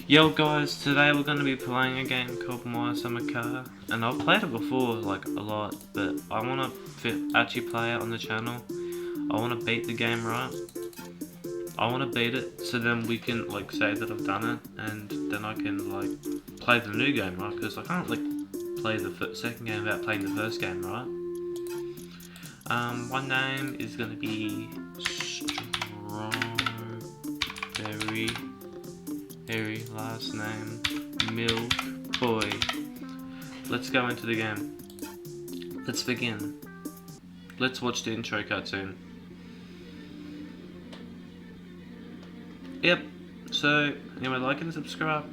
Yo guys, today we're going to be playing a game called My Summer Car, and I've played it before, like a lot, but I want to actually play it on the channel. I want to beat the game, right? I want to beat it so then we can like say that I've done it, and then I can like play the new game, right? Because I can't like play the second game without playing the first game, right? My name is going to be Strawberry. Harry, last name, Milk Boy. Let's go into the game. Let's begin. Let's watch the intro cutscene. Yep. So, anyway, like and subscribe.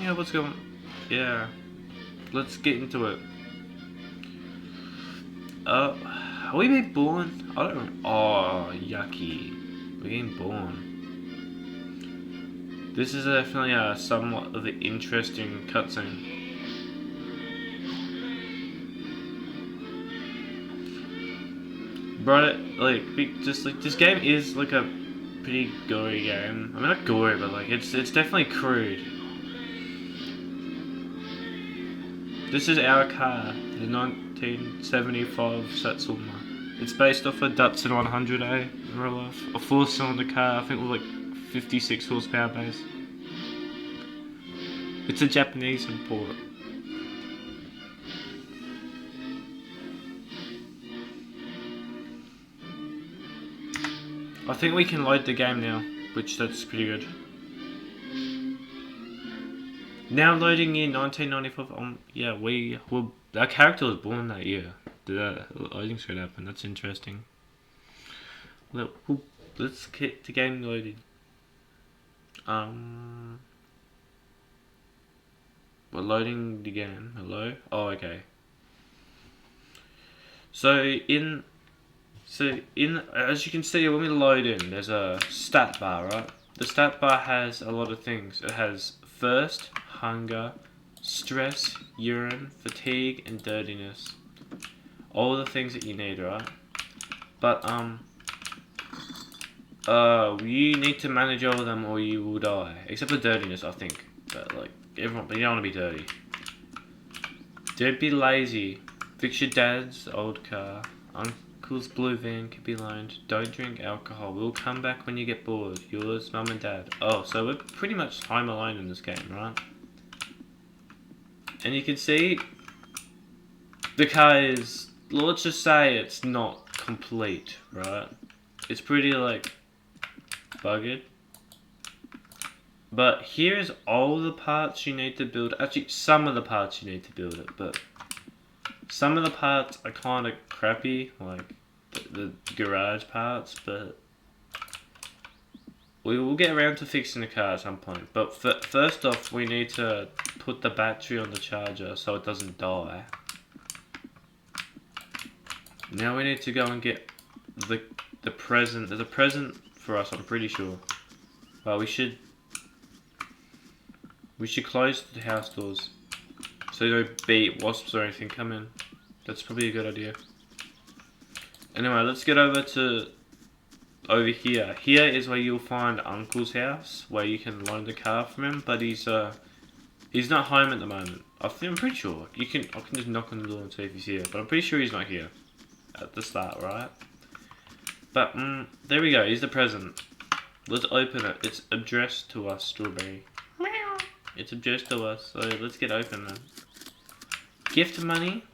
Yeah, what's going on? Yeah. Let's get into it. Are we being born? I don't know. Oh, yucky. We're getting born. This is definitely somewhat of an interesting cutscene. Bro, like, this game is like a pretty gory game. I mean, not gory, but like, it's definitely crude. This is our car, the 1975 Satsuma. It's based off a Datsun 100A in real life. A 4-cylinder car, I think with like 56 horsepower base. It's a Japanese import. I think we can load the game now, which that's pretty good. Now loading in 1995. Yeah, our character was born that year. The loading screen happened. That's interesting. Let's get the game loaded. We're loading the game. Hello. Oh, okay. So as you can see when we load in, there's a stat bar, right? The stat bar has a lot of things. It has thirst, hunger, stress, urine, fatigue, and dirtiness. All the things that you need, right? But you need to manage all of them or you will die. Except for dirtiness, I think. But like but you don't want to be dirty. Don't be lazy. Fix your dad's old car. Uncle's blue van can be loaned. Don't drink alcohol. We'll come back when you get bored. Yours, mum and dad. Oh, so we're pretty much home alone in this game, right? And you can see the car is, let's just say it's not complete, right? It's pretty like buggered. But here's all the parts you need to build. Actually, some of the parts you need to build it, but some of the parts are kind of crappy, like the garage parts, but we will get around to fixing the car at some point. But first off, we need to put the battery on the charger so it doesn't die. Now we need to go and get the present. There's a present for us, I'm pretty sure. Well, we should close the house doors so no bee, wasps or anything come in. That's probably a good idea. Anyway, let's get over here. Here is where you'll find Uncle's house, where you can loan the car from him. But he's not home at the moment. I'm pretty sure I can just knock on the door and see if he's here. But I'm pretty sure he's not here at the start, right? But there we go. Here's the present. Let's open it. It's addressed to us, Strawberry. It's addressed to us, so let's get open then. Gift money.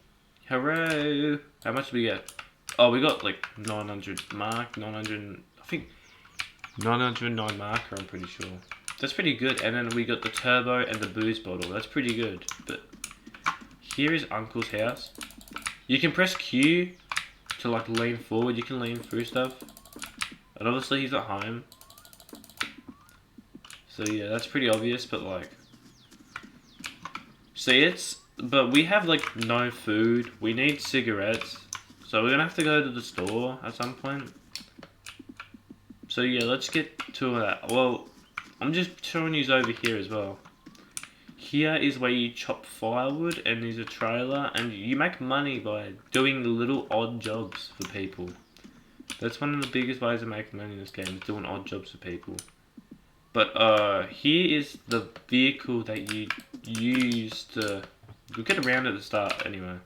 Hooray! How much did we get? Oh, we got like 900 mark, 900, I think 909 marker, I'm pretty sure. That's pretty good. And then we got the turbo and the booze bottle. That's pretty good. But here is Uncle's house. You can press Q to like lean forward. You can lean through stuff. And obviously he's at home. So yeah, that's pretty obvious, but like, see, but we have like no food. We need cigarettes. So we're gonna have to go to the store at some point. So yeah, let's get to that. Well, I'm just showing you over here as well. Here is where you chop firewood, and there's a trailer, and you make money by doing little odd jobs for people. That's one of the biggest ways of making money in this game, is doing odd jobs for people. But here is the vehicle that you use to get around at the start. Anyway,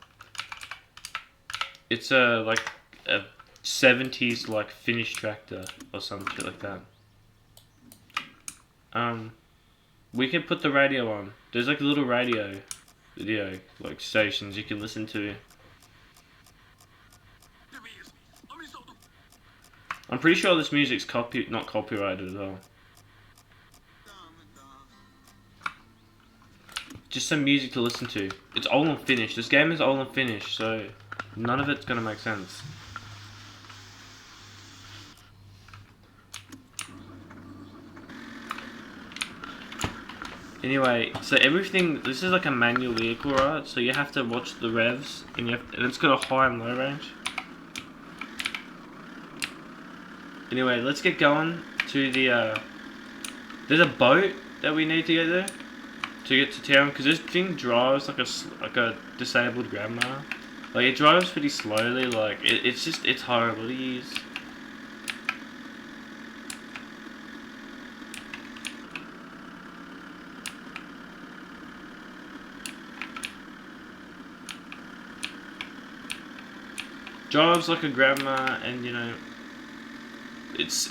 it's a like a 70s like Finnish tractor or some shit like that. We can put the radio on. There's like a little video like stations you can listen to. I'm pretty sure this music's not copyrighted at all. Just some music to listen to. It's all in Finnish. This game is all in Finnish, so none of it's gonna make sense. Anyway, so everything, this is like a manual vehicle, right? So you have to watch the revs, and it's got a high and low range. Anyway, let's get going to the, there's a boat that we need to get there, to get to town, because this thing drives like a disabled grandma. Like, it drives pretty slowly, like, it's horrible to use. Drives like a grandma, and you know, it's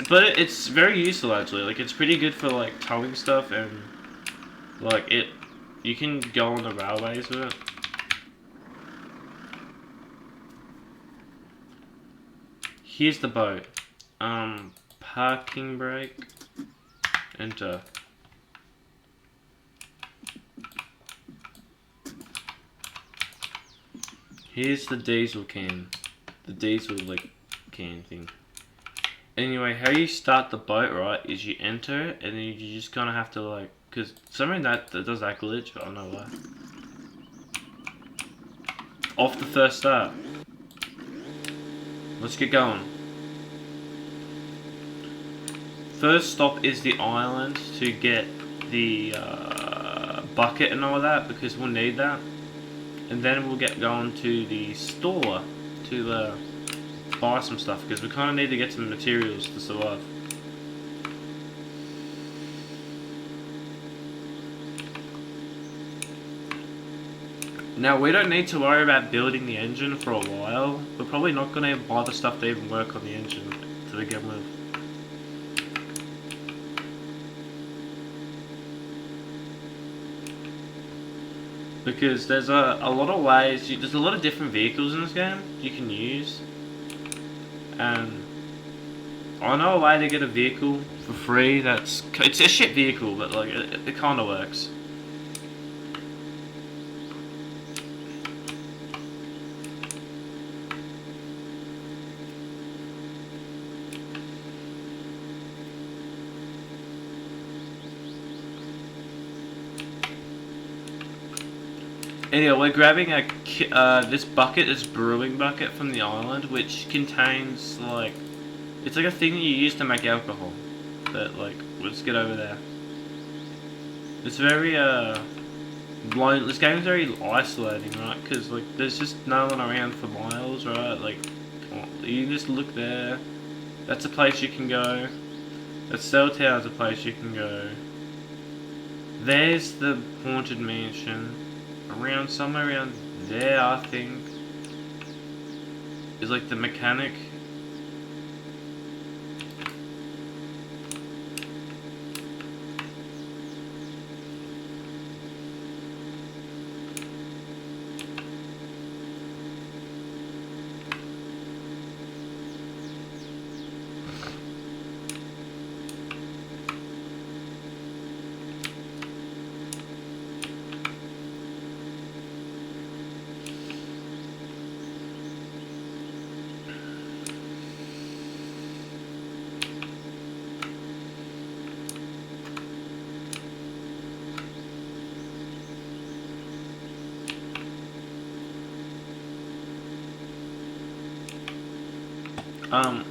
very useful actually. Like, it's pretty good for like towing stuff, and like you can go on the railways with it. Here's the boat. Parking brake. Enter. Here's the diesel can. The diesel like can thing. Anyway, how you start the boat, right, is you enter and then you just kind of have to like, cause something that does that glitch, but I don't know why. Off the first start. Let's get going. First stop is the island to get the bucket and all that, because we'll need that. And then we'll get going to the store to buy some stuff, because we kind of need to get some materials to survive. Now, we don't need to worry about building the engine for a while. We're probably not going to buy the stuff to even work on the engine to begin with. Because there's a lot of ways, there's a lot of different vehicles in this game you can use. And I know a way to get a vehicle for free it's a shit vehicle, but like it kind of works. Anyway, we're grabbing this bucket, this brewing bucket from the island, which contains like, it's like a thing that you use to make alcohol. But like, let's get over there. It's very this game's very isolating, right? Because like, there's just no one around for miles, right? Like, you just look there. That's a place you can go. That cell tower's a place you can go. There's the haunted mansion. Somewhere around there, I think, is like the mechanic. Um,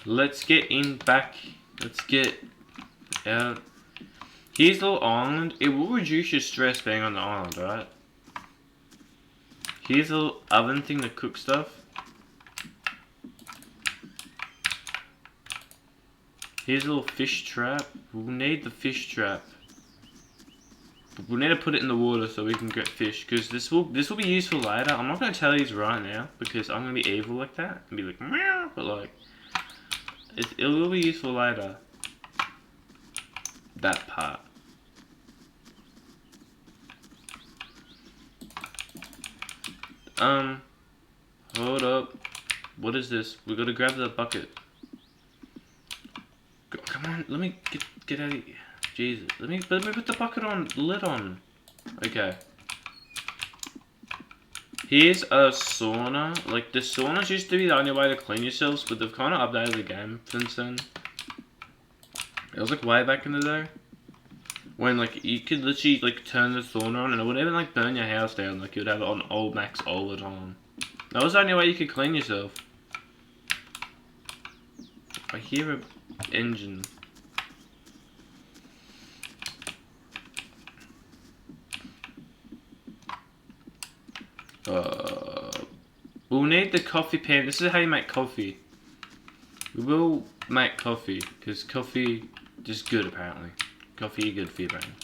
Let's get in back. Let's get out. Here's the little island. It will reduce your stress being on the island, right? Here's a little oven thing to cook stuff. Here's a little fish trap. We'll need the fish trap. We'll need to put it in the water so we can get fish, because this will be useful later. I'm not going to tell you right now because I'm going to be evil like that and be like meow, but like it will be useful later. That part. Hold up. What is this? We got to grab the bucket. Come on, let me get out of here. Jesus, let me put the bucket on, the lid on. Okay. Here's a sauna. Like, the saunas used to be the only way to clean yourselves, but they've kind of updated the game since then. It was like way back in the day, when like you could literally like turn the sauna on and it wouldn't even like burn your house down. Like, you would have it on old max all the time. That was the only way you could clean yourself. I hear an engine. We'll need the coffee pan. This is how you make coffee. We will make coffee, because coffee is good apparently. Coffee is good for your brain.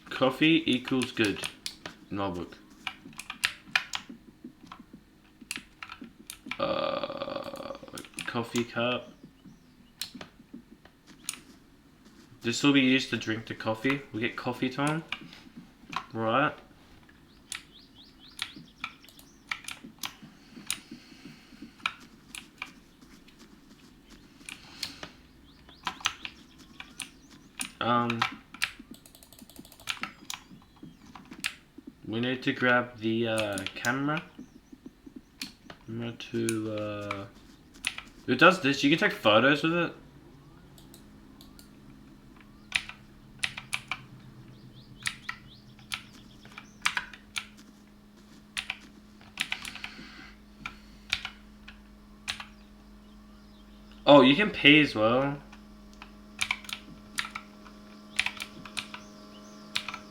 Coffee equals good. In my book. Coffee cup. This will be used to drink the coffee. We get coffee time. Right. We need to grab the camera. It does this. You can take photos with it. Oh, you can pee as well.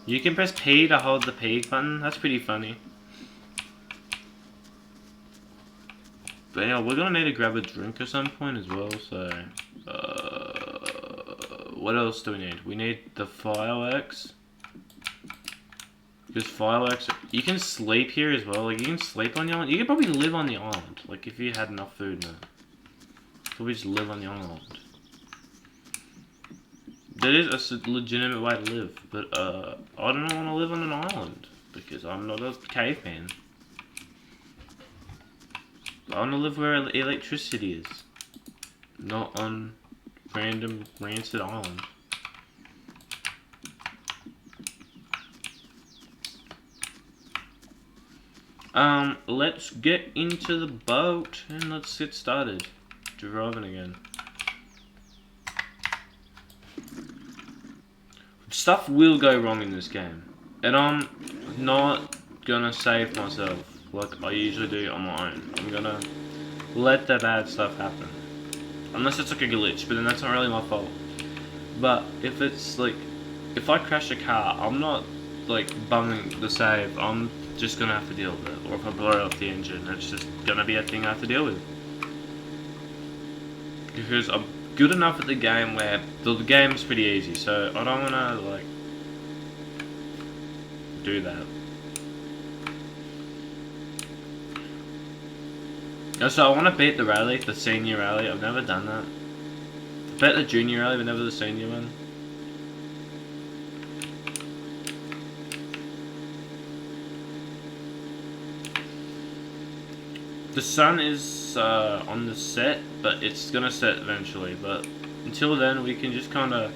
You can press P to hold the P button. That's pretty funny. But yeah, we're gonna need to grab a drink at some point as well, so... what else do we need? We need the fireworks. Because fireworks... You can sleep here as well. Like, you can sleep on the island. You could probably live on the island. Like, if you had enough food in it. Probably just live on the island. That is a legitimate way to live, but I don't want to live on an island because I'm not a caveman. I want to live where electricity is, not on random rancid island. Let's get into the boat and let's get started driving again. Stuff will go wrong in this game, and I'm not gonna save myself like I usually do on my own. I'm gonna let the bad stuff happen, unless it's like a glitch, but then that's not really my fault. But if it's like, if I crash a car, I'm not like bumming the save, I'm just gonna have to deal with it. Or if I blow up the engine, it's just gonna be a thing I have to deal with. Because I'm good enough at the game where the game's pretty easy, so I don't wanna like do that. Also, I wanna beat the rally, the senior rally. I've never done that. I bet the junior rally, but never the senior one. The sun is on the set, but it's gonna set eventually. But until then, we can just kind of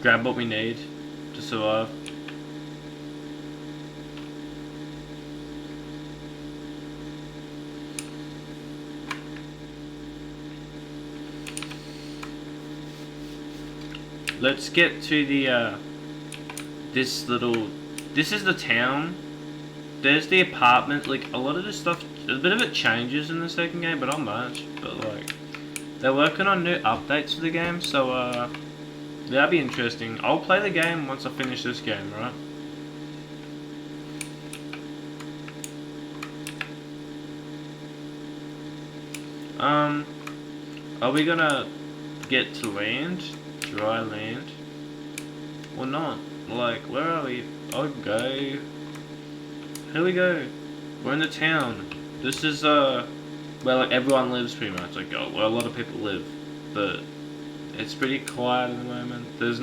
grab what we need to survive. Let's get to the this is the town. there's the apartment. Like, a lot of this stuff, a bit of it changes in the second game, but not much. But, like, they're working on new updates for the game, so, that'll be interesting. I'll play the game once I finish this game, right? Are we gonna get to land? Dry land? Or not? Like, where are we? Okay. Here we go. We're in the town. This is, where, like, everyone lives pretty much. Like, where a lot of people live. But it's pretty quiet at the moment. There's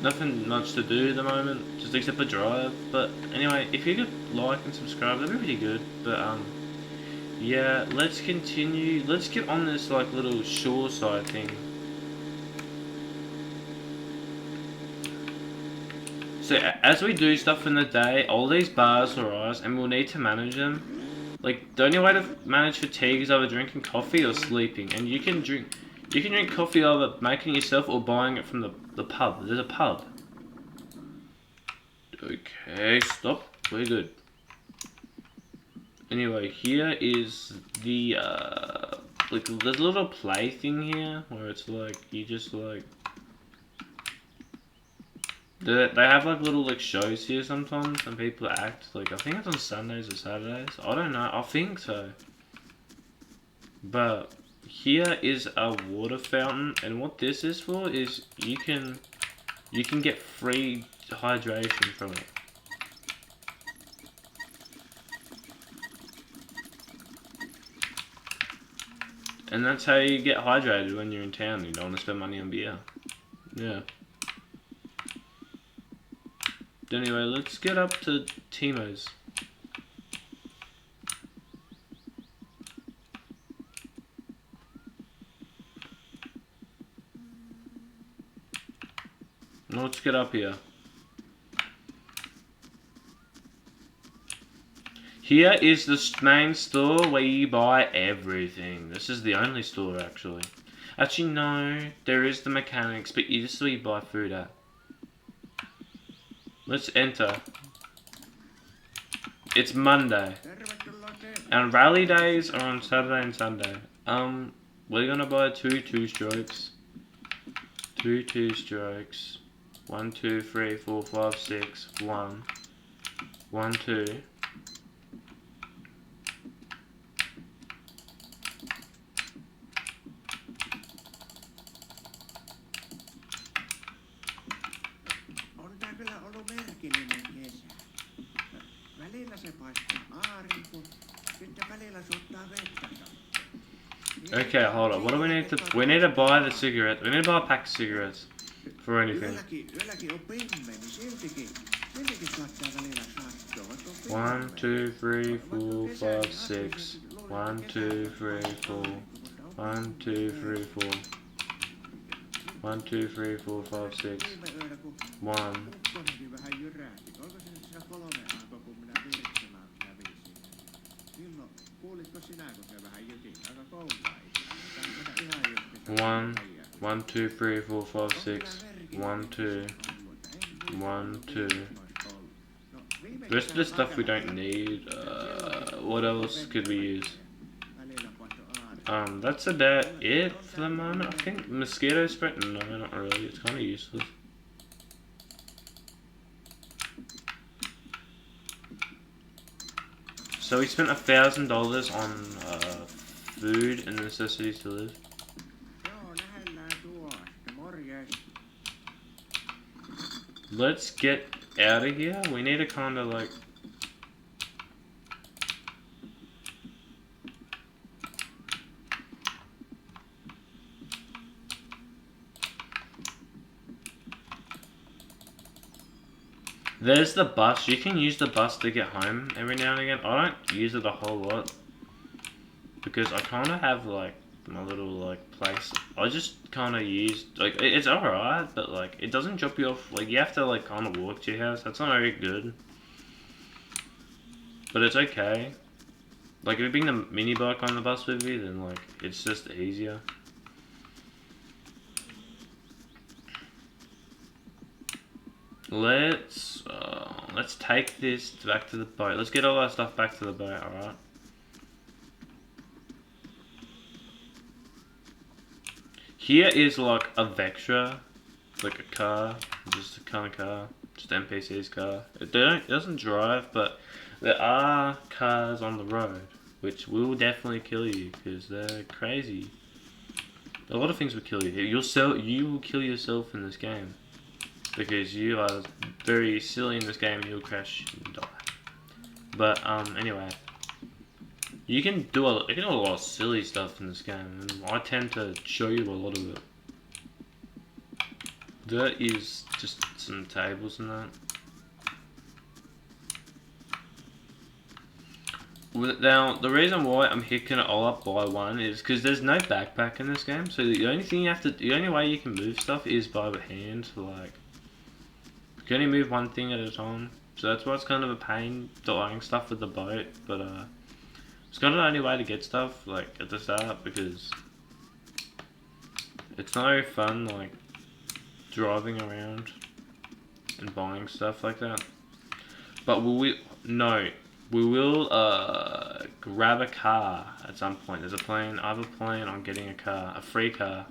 nothing much to do at the moment, just except for drive. But anyway, if you could like and subscribe, that'd be pretty good. But, yeah, let's continue. Let's get on this, like, little shore side thing. So, as we do stuff in the day, all these bars will rise, and we'll need to manage them. Like, the only way to manage fatigue is either drinking coffee or sleeping. And you can drink coffee either making it yourself or buying it from the pub. There's a pub. Okay, stop. We're good. Anyway, here is the, like, there's a little play thing here, where it's like, you just, like, they have, like, little, like, shows here sometimes, and people act, like, I think it's on Sundays or Saturdays, I don't know, I think so. But, here is a water fountain, and what this is for is, you can get free hydration from it. And that's how you get hydrated when you're in town. You don't want to spend money on beer. Yeah. Anyway, let's get up to Timo's. Let's get up here. Here is the main store where you buy everything. This is the only store, actually. Actually, no. There is the mechanics, but this is where you buy food at. Let's enter. It's Monday. And rally days are on Saturday and Sunday. We're gonna buy two two-strokes. Two two-strokes. 1, 2, 3, 4, 5, 6. 1. 1, 2. Okay, hold on. What do we need to... We need to buy the cigarette. We need to buy a pack of cigarettes. For anything. 1, 2, 3, 4, 5, 6. 1, 2, 3, 4. 1, 2, 3, 4. 1, 2, 3, 4, 5, 6. 1. One, 1, 2, 3, 4, 5, 6. 1, 2. 1, 2. The rest of the stuff we don't need. What else could we use? That's about it for the moment, I think. Mosquito spray? No, not really. It's kind of useless. So we spent $1,000 on food and necessities to live. Let's get out of here. We need to kind of like... There's the bus. You can use the bus to get home every now and again. I don't use it a whole lot. Because I kind of have like my little like place. I just kind of use... Like, it's alright, but like, it doesn't drop you off. Like, you have to like kind of walk to your house. That's not very good. But it's okay. Like, if you bring the mini bike on the bus with you, then like, it's just easier. Let's let's take this back to the boat. Let's get all our stuff back to the boat, alright? Here is like a Vectra, like a car, just a kind of car, just NPC's car. It doesn't drive, but there are cars on the road, which will definitely kill you because they're crazy. A lot of things will kill you. You will kill yourself in this game because you are very silly in this game. You'll crash and die. But anyway. You can do a lot of silly stuff in this game, and I tend to show you a lot of it. There is just some tables and that. Now, the reason why I'm picking it all up by one is because there's no backpack in this game, so the only way you can move stuff is by the hand. Like, you can only move one thing at a time, so that's why it's kind of a pain doing stuff with the boat. But it's kind of the only way to get stuff, like, at the start, because it's no fun, like, driving around and buying stuff like that. But we will grab a car at some point. There's a plan. I have a plan on getting a car, a free car.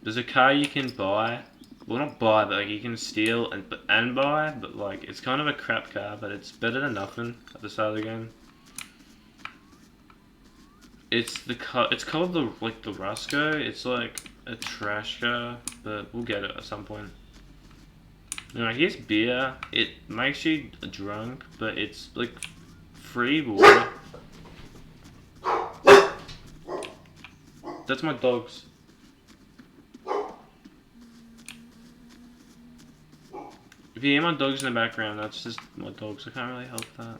There's a car you can buy. Well, not buy, but like you can steal and buy, but like it's kind of a crap car, but it's better than nothing at the start of the game. It's called the Rusco. It's like a trash car, but we'll get it at some point. Now here's beer. It makes you drunk, but it's like free water. That's my dogs. If you hear my dogs in the background, that's just my dogs. I can't really help that.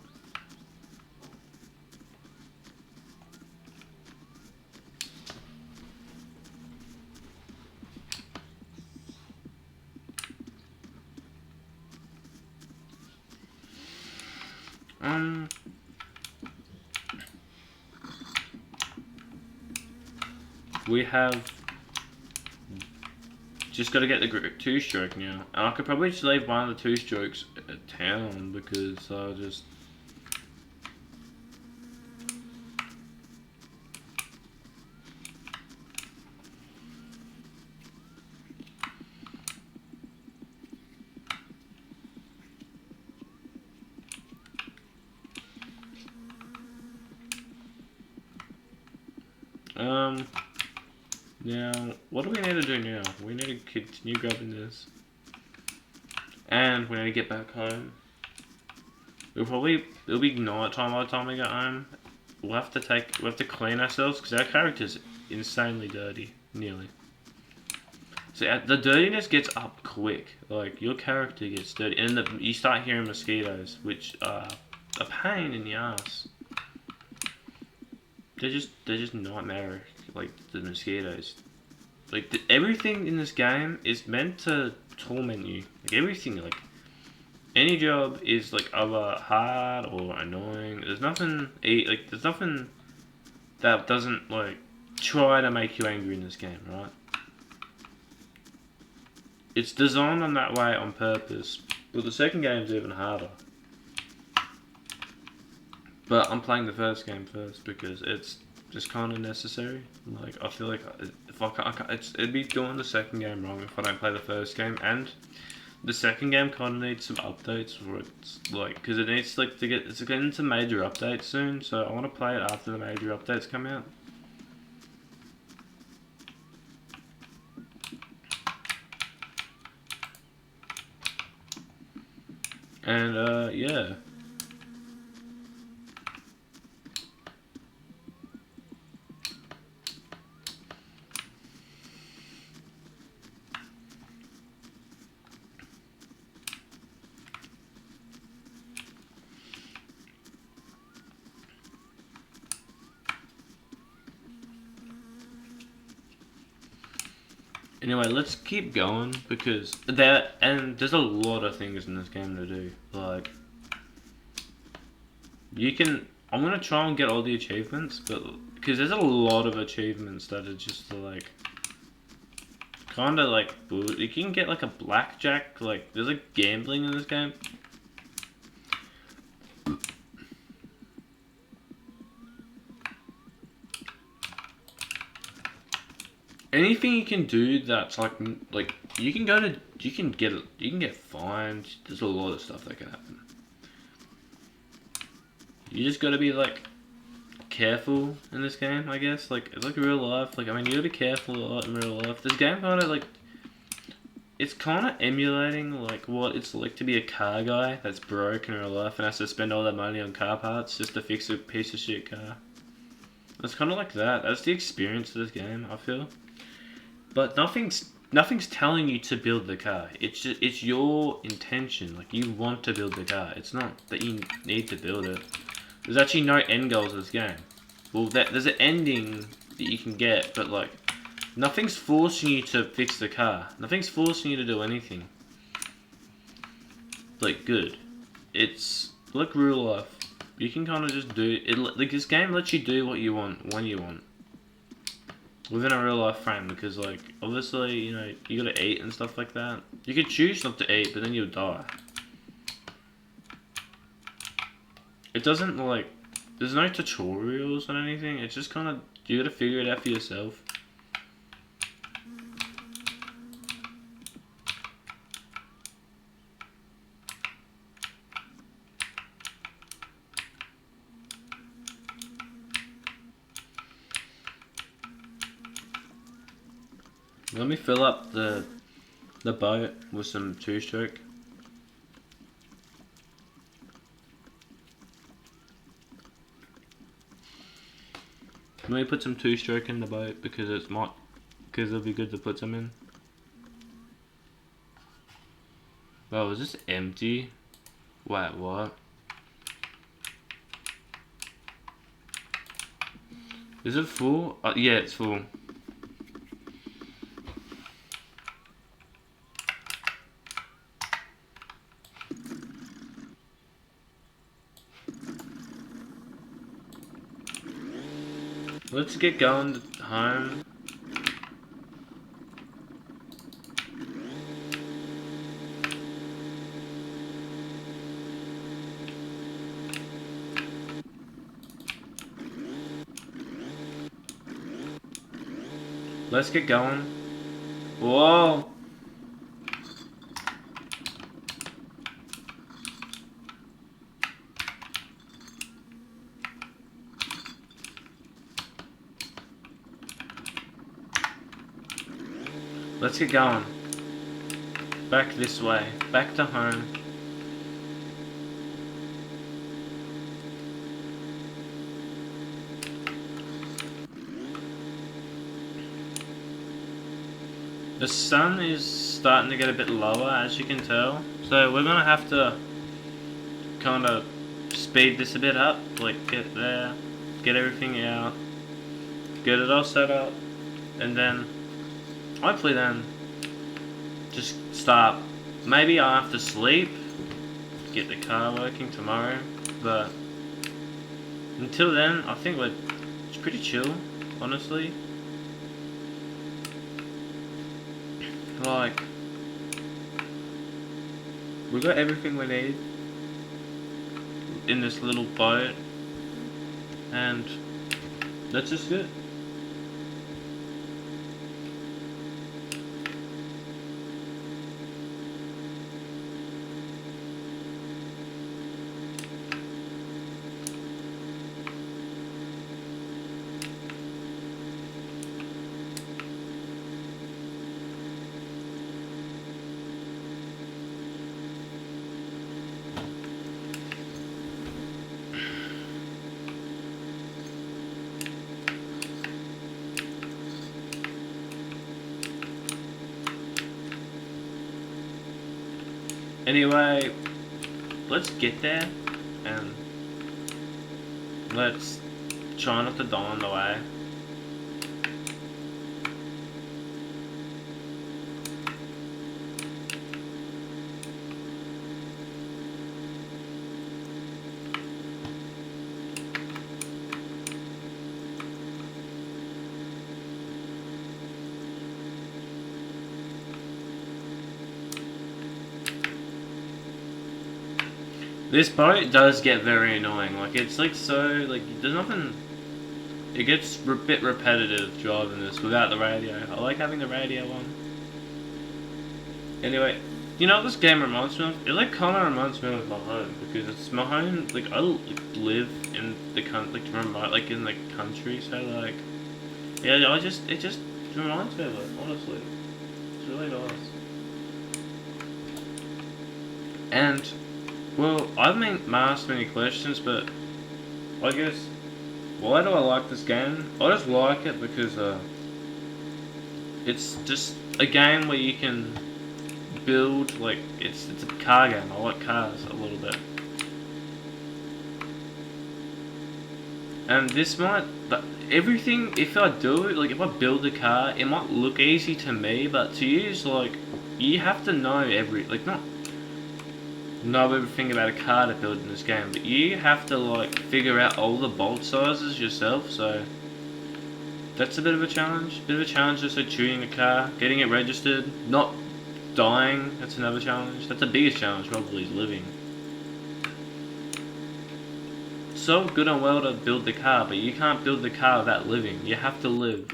We have just got to get the 2-stroke now. And I could probably just leave one of the 2-strokes at town because I'll just... Now, what do we need to do now? We need to continue grabbing this. And we need to get back home. It'll be night time by the time we get home. We'll have to clean ourselves because our character's insanely dirty, nearly. So the dirtiness gets up quick. Like, your character gets dirty. And you start hearing mosquitoes, which are a pain in the ass. They're just nightmarish, like the mosquitoes. Like everything in this game is meant to torment you. Like everything, like any job is like either hard or annoying. There's nothing that doesn't like try to make you angry in this game, right? It's designed on that way on purpose. But the second game's even harder. But I'm playing the first game first because it's just kind of necessary. Like I feel like if I can't, it'd be doing the second game wrong if I don't play the first game. And the second game kind of needs some updates for it's like because it needs like it's getting some major updates soon. So I want to play it after the major updates come out. And yeah. Anyway, let's keep going because there's a lot of things in this game to do. Like, I'm gonna try and get all the achievements, but because there's a lot of achievements that are just like kind of like you can get like a blackjack. Like there's like gambling in this game. Anything you can do that's like you can go to you can get fined. There's a lot of stuff that can happen. You just got to be like careful in this game, I guess. Like it's like real life. Like I mean, you got to be careful a lot in real life. This game kind of like it's kind of emulating like what it's like to be a car guy that's broke in real life and has to spend all that money on car parts just to fix a piece of shit car. It's kind of like that. That's the experience of this game, I feel. But nothing's telling you to build the car. It's your intention. Like you want to build the car. It's not that you need to build it. There's actually no end goals of this game. Well, there's an ending that you can get, but like nothing's forcing you to fix the car. Nothing's forcing you to do anything. Like good. It's like real life. You can kind of just do it. Like this game lets you do what you want when you want. Within a real life frame, because like obviously you know you gotta eat and stuff like that. You could choose not to eat, but then you'll die. It doesn't like there's no tutorials on anything. It's just kind of you gotta figure it out for yourself. Let me fill up the boat with some two-stroke. Let me put some two-stroke in the boat because it'll be good to put some in. Oh, is this empty? Wait, what? Is it full? Yeah, it's full. Let's get going home. Let's get going. Whoa! Let's get going. Back this way. Back to home. The sun is starting to get a bit lower, as you can tell. So we're gonna have to kind of speed this a bit up. Like get there, get everything out, get it all set up, and then hopefully then just start. Maybe I'll have to sleep, get the car working tomorrow, but until then I think it's pretty chill, honestly. Like we got everything we need in this little boat and that's just it. Anyway, let's get there and let's try not to die on the way. This boat does get very annoying. Like, it's like so, like, there's nothing. It gets a bit repetitive driving this without the radio. I like having the radio on. Anyway, you know what this game reminds me of? It like kind of reminds me of my home because it's my home. Like I live in the like remote, like in the country. So like, yeah, it just reminds me of it. Honestly, it's really nice. And well, I've been asked many questions, but I guess why do I like this game? I just like it because it's just a game where you can build like it's a car game. I like cars a little bit, and this might but everything if I do it like if I build a car, it might look easy to me, but to use like you have to know not know everything about a car to build in this game, but you have to like figure out all the bolt sizes yourself. So that's a bit of a challenge. Bit of a challenge just like tuning a car, getting it registered, not dying. That's another challenge. That's the biggest challenge probably is living. So good and well to build the car, but you can't build the car without living. You have to live.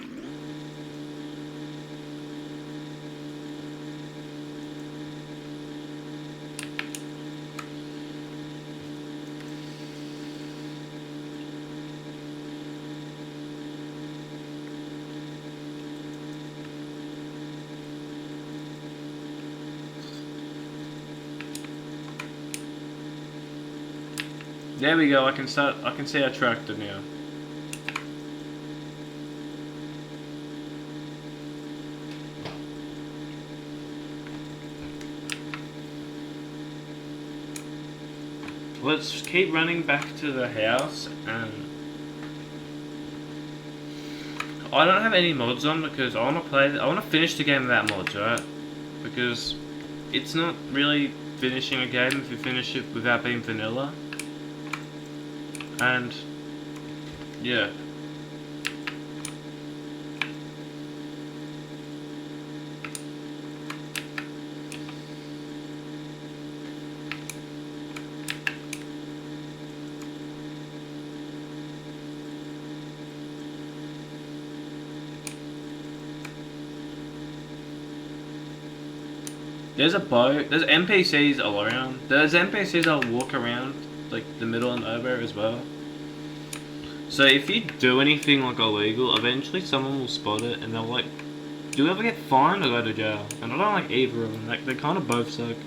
There we go. I can see our tractor now. Let's keep running back to the house, and I don't have any mods on because I want to play. I want to finish the game without mods, right? Because it's not really finishing a game if you finish it without being vanilla. And yeah. There's a boat. There's NPCs all around. There's NPCs that walk around like the middle and over as well. So if you do anything like illegal, eventually someone will spot it and they'll like, do you ever get fined or go to jail? And I don't like either of them. Like they kind of both suck.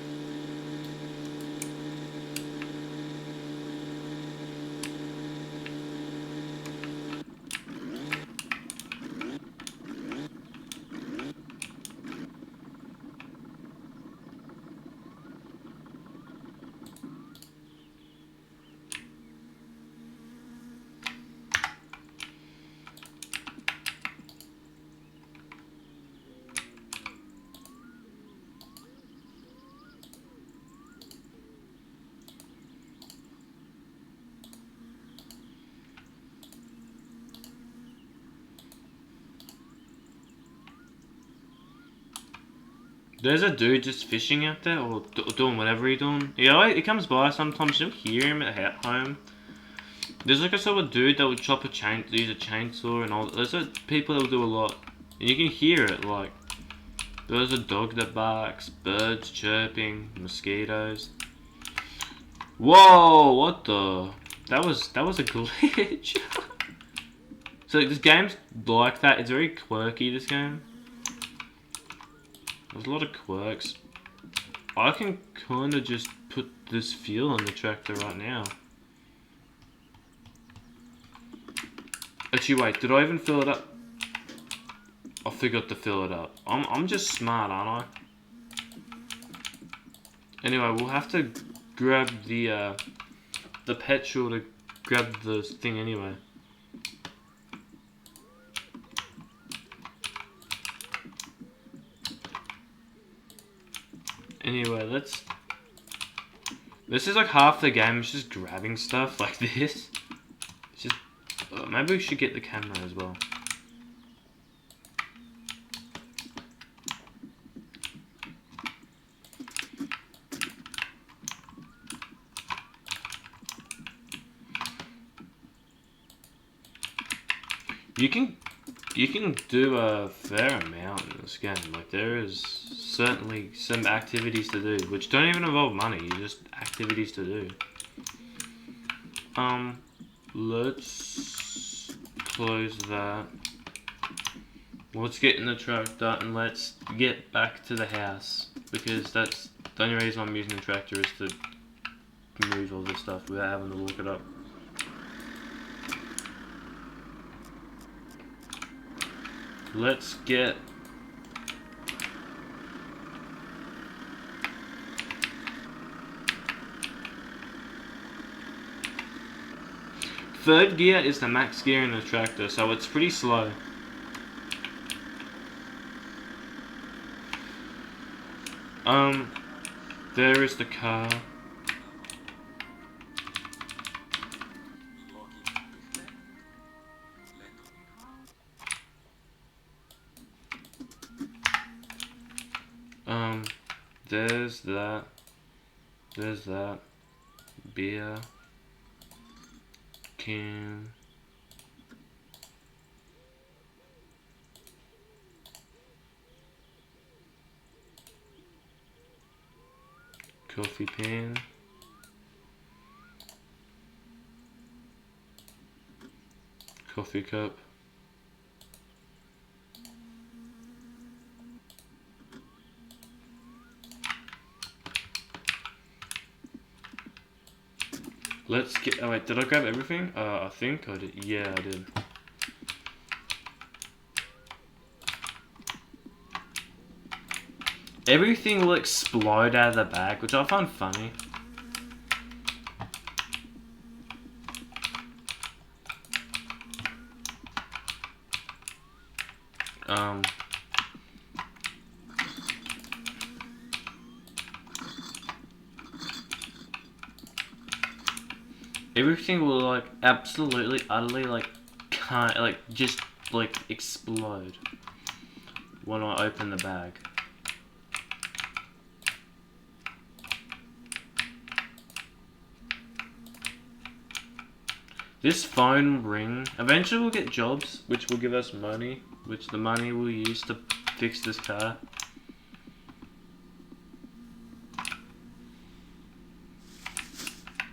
There's a dude just fishing out there or doing whatever he's doing. Yeah, he comes by sometimes. You'll hear him at home. There's like a sort of dude that would use a chainsaw and all. There's people that will do a lot, and you can hear it. Like there's a dog that barks, birds chirping, mosquitoes. Whoa! What the? That was a glitch. So this game's like that. It's very quirky. This game. There's a lot of quirks. I can kind of just put this fuel on the tractor right now. Actually, wait, did I even fill it up? I forgot to fill it up. I'm just smart, aren't I? Anyway, we'll have to grab the petrol to grab the thing anyway. Anyway, this is like half the game, it's just grabbing stuff like this. It's just, maybe we should get the camera as well. you can do a fair amount in this game. Like there is certainly some activities to do, which don't even involve money. Just activities to do. Let's close that. Let's get in the tractor and let's get back to the house, because that's the only reason I'm using the tractor is to move all this stuff without having to look it up. Let's get third gear is the max gear in the tractor, so it's pretty slow. There is the car. There's that. There's that. Beer. Can. Coffee pan. Coffee cup. Let's get. Oh wait, did I grab everything? I think I did. Yeah, I did. Everything will explode out of the bag, which I find funny. Everything will like absolutely, utterly like can't like just like explode when I open the bag. This phone will ring. Eventually we'll get jobs, which will give us money, which the money we'll use to fix this car.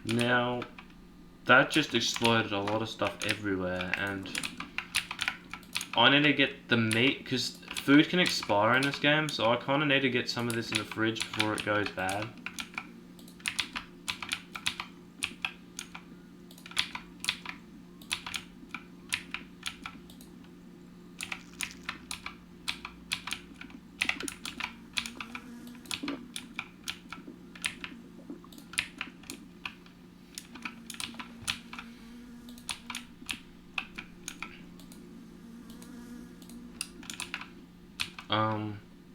Now, that just exploded a lot of stuff everywhere, and I need to get the meat, because food can expire in this game, so I kind of need to get some of this in the fridge before it goes bad.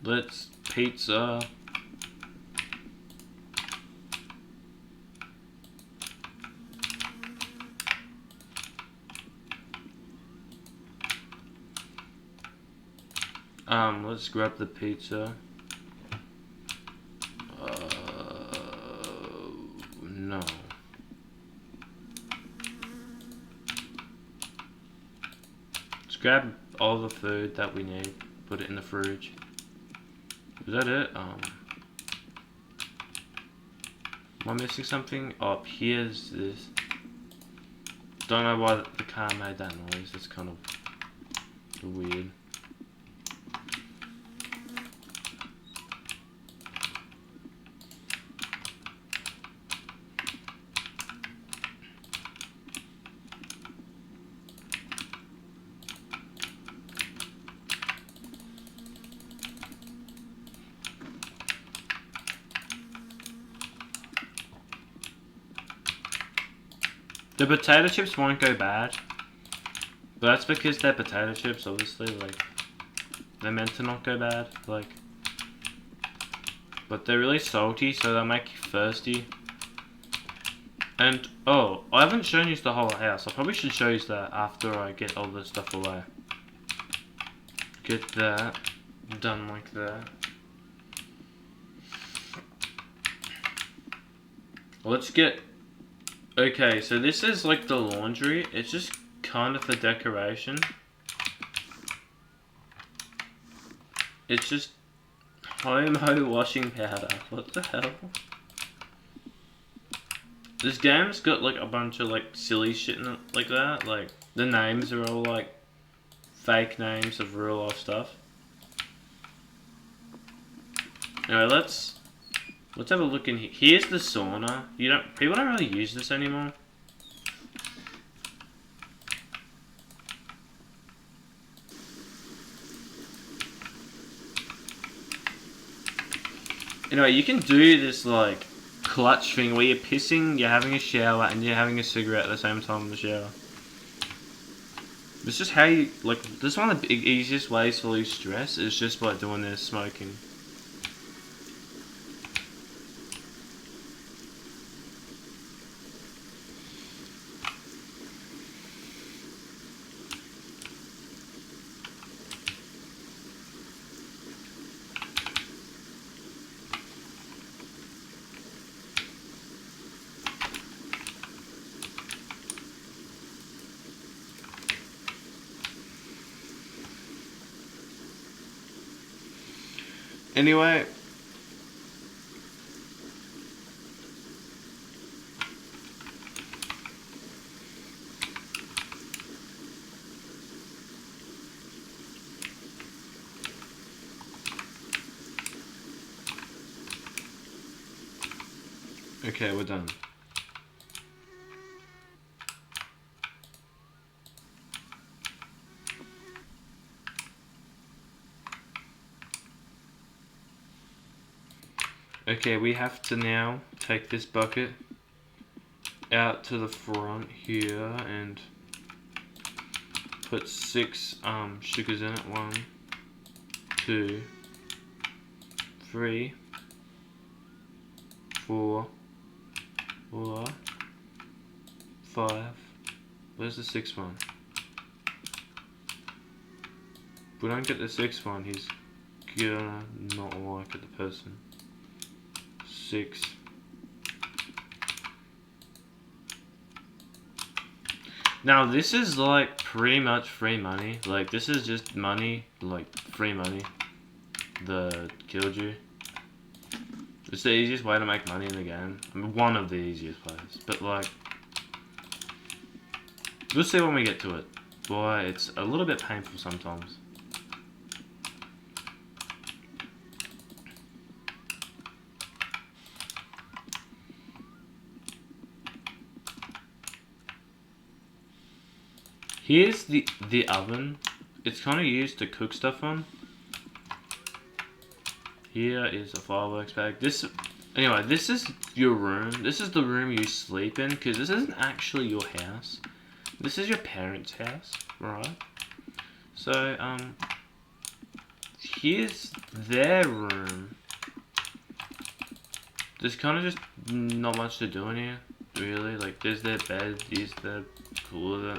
Let's pizza. Let's grab the pizza. No. Let's grab all the food that we need. Put it in the fridge. Is that it? Am I missing something? Oh, here's this. Don't know why the car made that noise. It's kind of weird. The potato chips won't go bad, but that's because they're potato chips, obviously, like, they're meant to not go bad, like, but they're really salty, so they'll make you thirsty. And, oh, I haven't shown you the whole house. I probably should show you that after I get all this stuff away. Get that done like that. Let's get... Okay, so this is like the laundry. It's just kind of for decoration. It's just Homo washing powder. What the hell? This game's got like a bunch of like silly shit in it like that. Like the names are all like fake names of real life stuff. Anyway, let's have a look in here. Here's the sauna. People don't really use this anymore. Anyway, you can do this like clutch thing where you're pissing, you're having a shower, and you're having a cigarette at the same time in the shower. This is how you like. This is one of the easiest ways to lose stress. Is just by doing this, smoking. Anyway, okay, we're done. Okay, we have to now take this bucket out to the front here and put 6 sugars in it. 1, 2, 3, 4, 5. Where's the 6th one? If we don't get the 6th one, he's gonna not like it, the person. 6. Now this is like pretty much free money. Like this is just money, like free money. The Killdew. It's the easiest way to make money in the game. I mean, one of the easiest ways. But like, we'll see when we get to it. Boy, it's a little bit painful sometimes. Here's the oven. It's kind of used to cook stuff on. Here is a fireworks bag. Anyway, this is your room. This is the room you sleep in, because this isn't actually your house. This is your parents' house, right? So, here's their room. There's kind of just not much to do in here, really. Like, there's their bed, here's their cooler.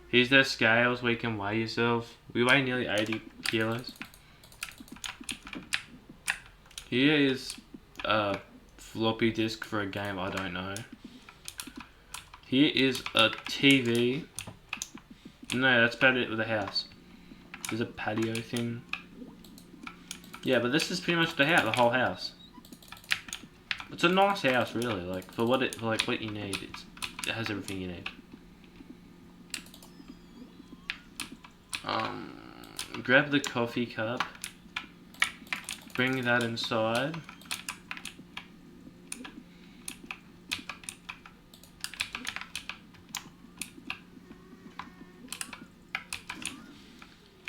Here's their scales where you can weigh yourself. We weigh nearly 80 kilos. Here is a floppy disk for a game I don't know. Here is a TV. No, that's about it with the house. There's a patio thing. Yeah, but this is pretty much the house, the whole house. It's a nice house, really. Like for what you need, it has everything you need. Grab the coffee cup. Bring that inside.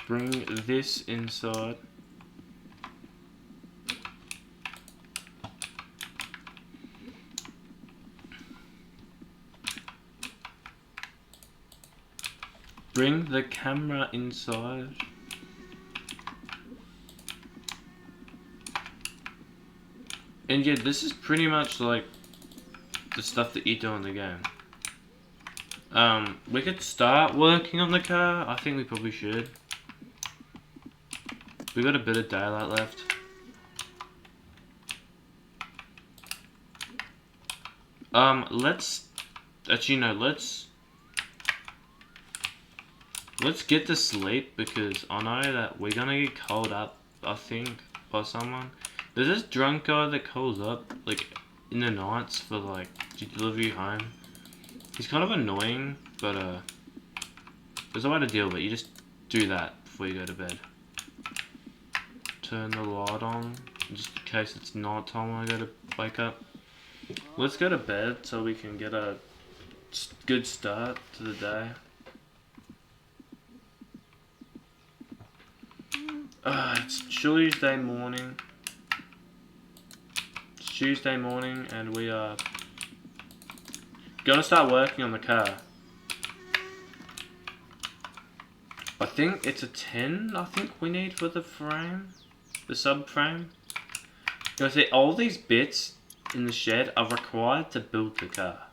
Bring this inside. Bring the camera inside. And yeah, this is pretty much like the stuff that you do in the game. We could start working on the car. I think we probably should. We got a bit of daylight left. Let's get to sleep, because I know that we're gonna get cold up I think, by someone. There's this drunk guy that calls up, like, in the nights for, like, to deliver you home. He's kind of annoying, but, there's a way to deal with it. You just do that before you go to bed. Turn the light on, just in case it's night time when I go to wake up. Let's go to bed so we can get a good start to the day. It's Tuesday morning. It's Tuesday morning and we are gonna start working on the car. I think it's a 10, I think we need for the frame. The subframe. You see, all these bits in the shed are required to build the car.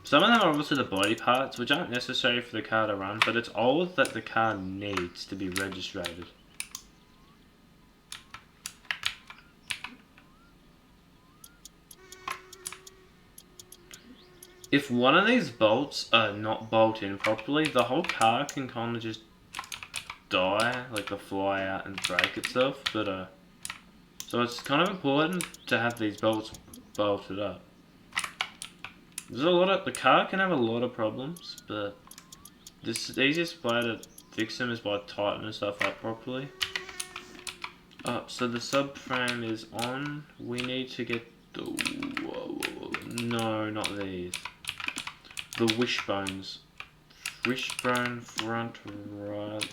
Some of them are obviously the body parts, which aren't necessary for the car to run, but it's all that the car needs to be registered. If one of these bolts are not bolted in properly, the whole car can kind of just die, like fly out and break itself. But so it's kind of important to have these bolts bolted up. There's a lot of the car can have a lot of problems, but the easiest way to fix them is by tightening stuff up properly. So the subframe is on. We need to get the no, not these. The wishbones. Wishbone front right.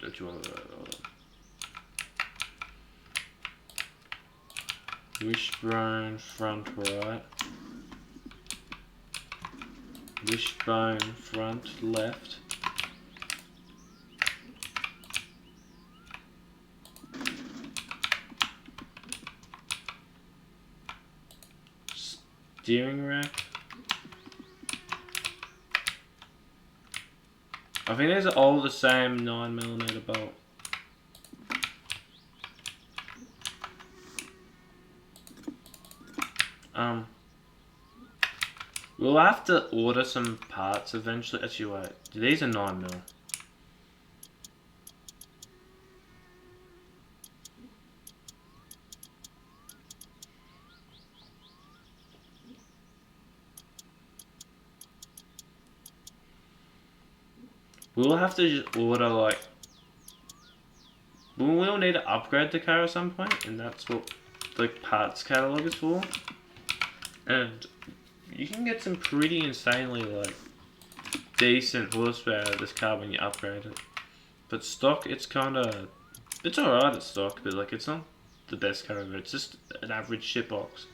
Don't you want wishbone front right. Wishbone front left. Steering rack. I think these are all the same 9mm bolt. We'll have to order some parts eventually. Actually, wait. These are 9mm. We'll have to just order like. We'll need to upgrade the car at some point, and that's what the parts catalog is for. And you can get some pretty insanely like decent horsepower out of this car when you upgrade it. But stock, it's alright at stock, but like it's not the best car ever. It's just an average shitbox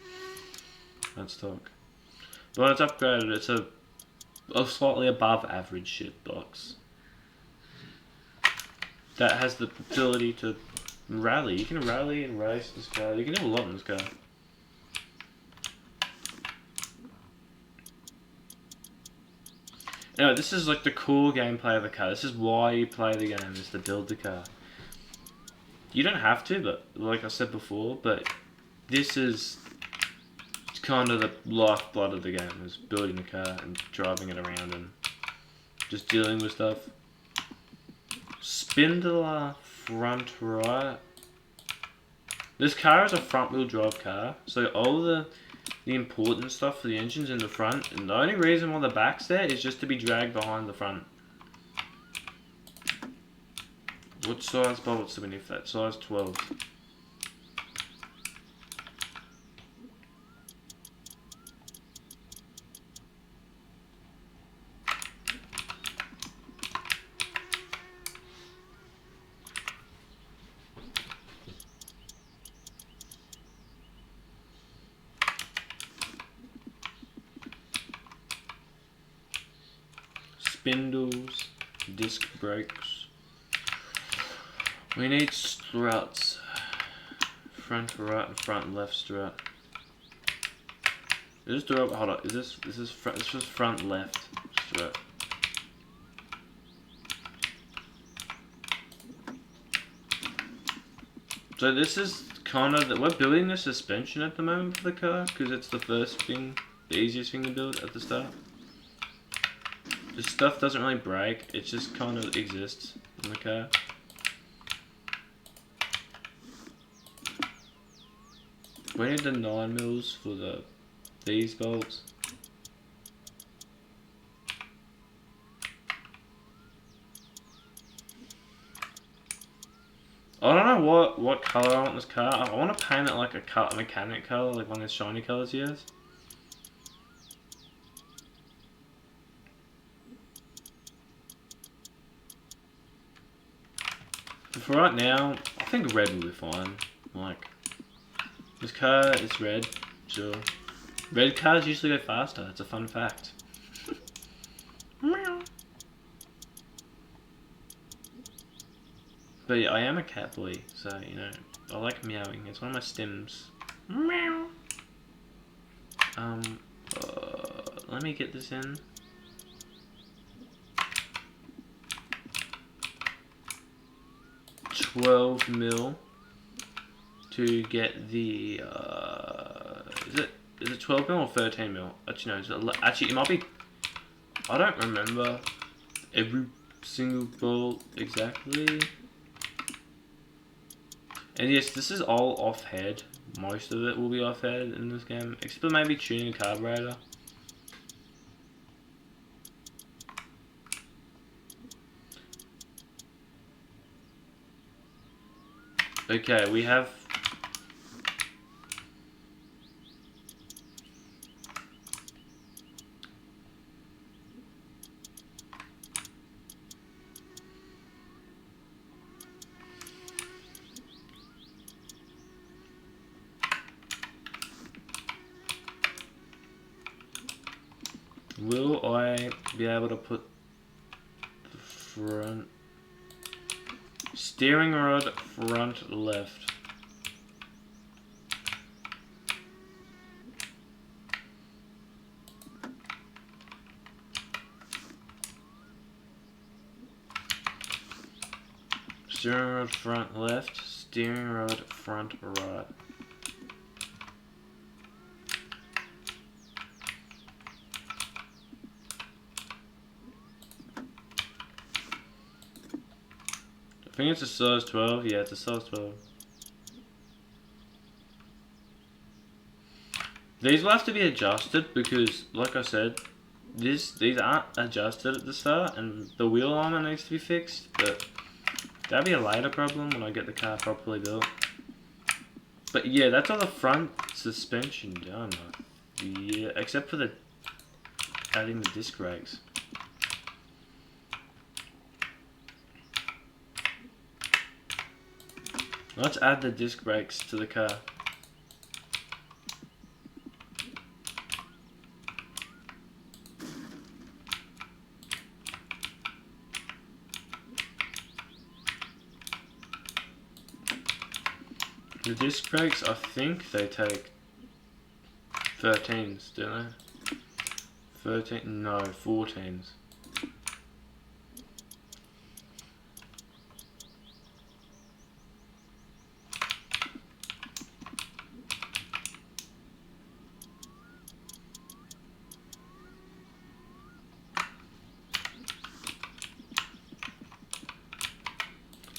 at stock. But when it's upgraded, it's a slightly above average shitbox that has the ability to rally. You can rally and race this car. You can do a lot in this car. Anyway, this is like the cool gameplay of the car. This is why you play the game, is to build the car. You don't have to, but like I said before, but this is kind of the lifeblood of the game, is building the car and driving it around and just dealing with stuff. Spindler front right. This car is a front wheel drive car, so all the important stuff for the engine's in the front, and the only reason why the back's there is just to be dragged behind the front. What size bolts are beneath that? Size 12. Spindles, disc brakes. We need struts. Front right and front left strut. Is this door? Hold on. This is front left strut. So this is kind of we're building the suspension at the moment for the car because it's the first thing, the easiest thing to build at the start. This stuff doesn't really break, it just kind of exists in the car. We need the 9 mils for these bolts. I don't know what colour I want this car. I want to paint it like a mechanic colour, like one of the shiny colours he has. But for right now, I think red will be fine. Like, this car is red, sure. Red cars usually go faster, it's a fun fact. Meow. But yeah, I am a cat boy, so, you know, I like meowing. It's one of my stims. Meow. Let me get this in. $12 to get the is it 12 mil or 13 mil? Actually no, actually it might be. I don't remember every single bolt exactly. And yes, this is all off head. Most of it will be off head in this game, except for maybe tuning a carburetor. Okay, we have will I be able to put the front steering rod front left? Steering rod front left, steering rod front right. I think it's a size 12, yeah, it's a size 12. These will have to be adjusted because, like I said, these aren't adjusted at the start and the wheel armor needs to be fixed, but that'll be a later problem when I get the car properly built. But yeah, that's all the front suspension done. Yeah, except for adding the disc brakes. Let's add the disc brakes to the car. The disc brakes, I think they take 13s, don't they? 13? No, 14s.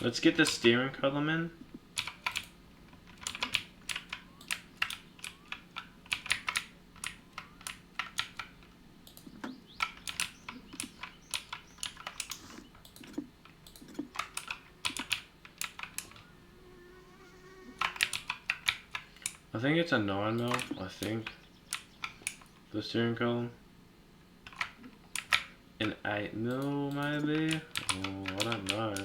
Let's get the steering column in. I think it's a 9mm, I think. The steering column. An 8mm maybe? Oh, I don't know.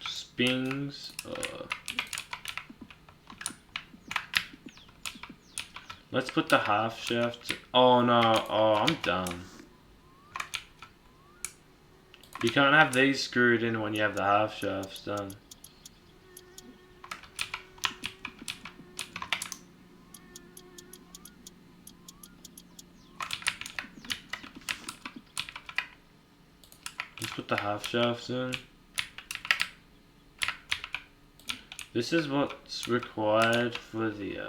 Spings. Let's put the half shaft. Oh no, oh, I'm done. You can't have these screwed in when you have the half shafts done. Let's put the half shafts in. This is what's required for the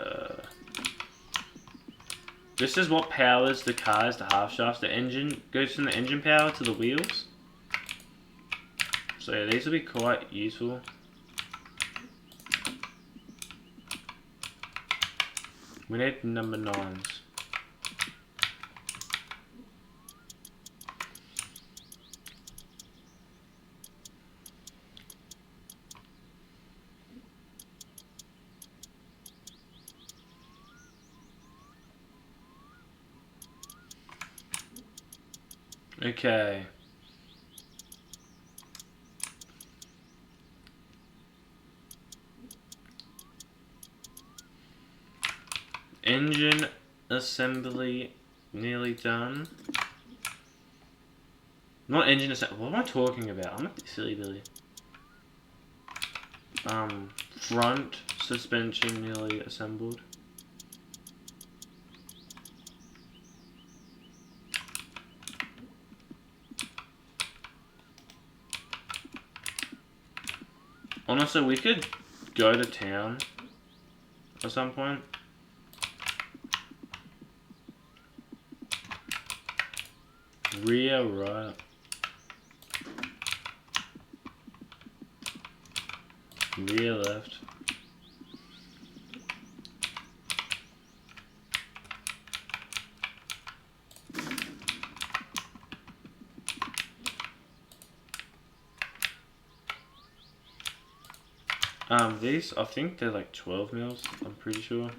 this is what powers the cars, the half shafts. The engine goes from the engine power to the wheels. So yeah, these will be quite useful. We need number 9s. Okay. Engine assembly nearly done. Not engine assembly. What am I talking about? I'm not silly Billy. Front suspension nearly assembled. Honestly, we could go to town at some point. Rear right. Rear left. These, I think they're like 12 mils, I'm pretty sure.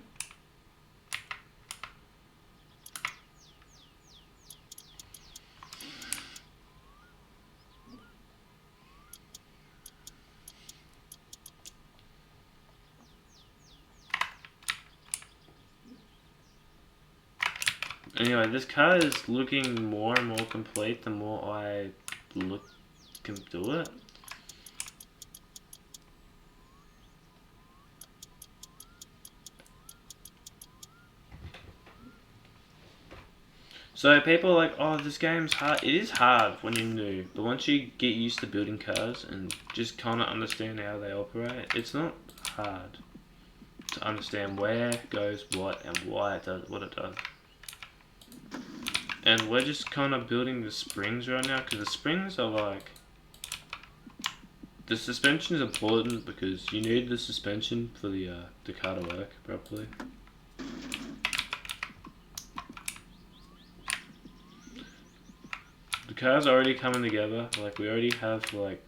Anyway, this car is looking more and more complete the more I can do it. So people are like, oh, this game's hard. It is hard when you're new, but once you get used to building cars and just kind of understand how they operate, it's not hard to understand where goes what and why it does what it does. And we're just kind of building the springs right now, because the springs are like... The suspension is important because you need the suspension for the car to work properly. The car's already coming together, like we already have like...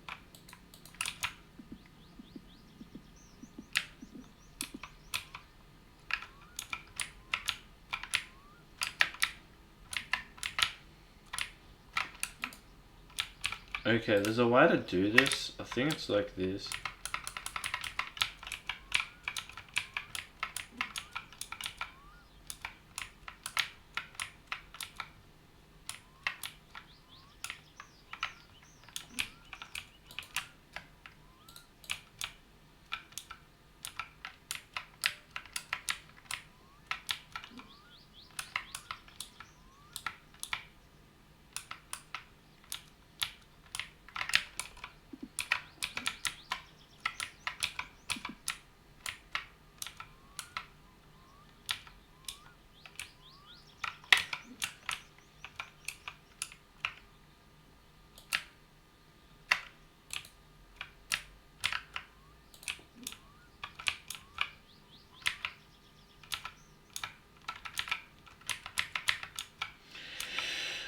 Okay, there's a way to do this. I think it's like this.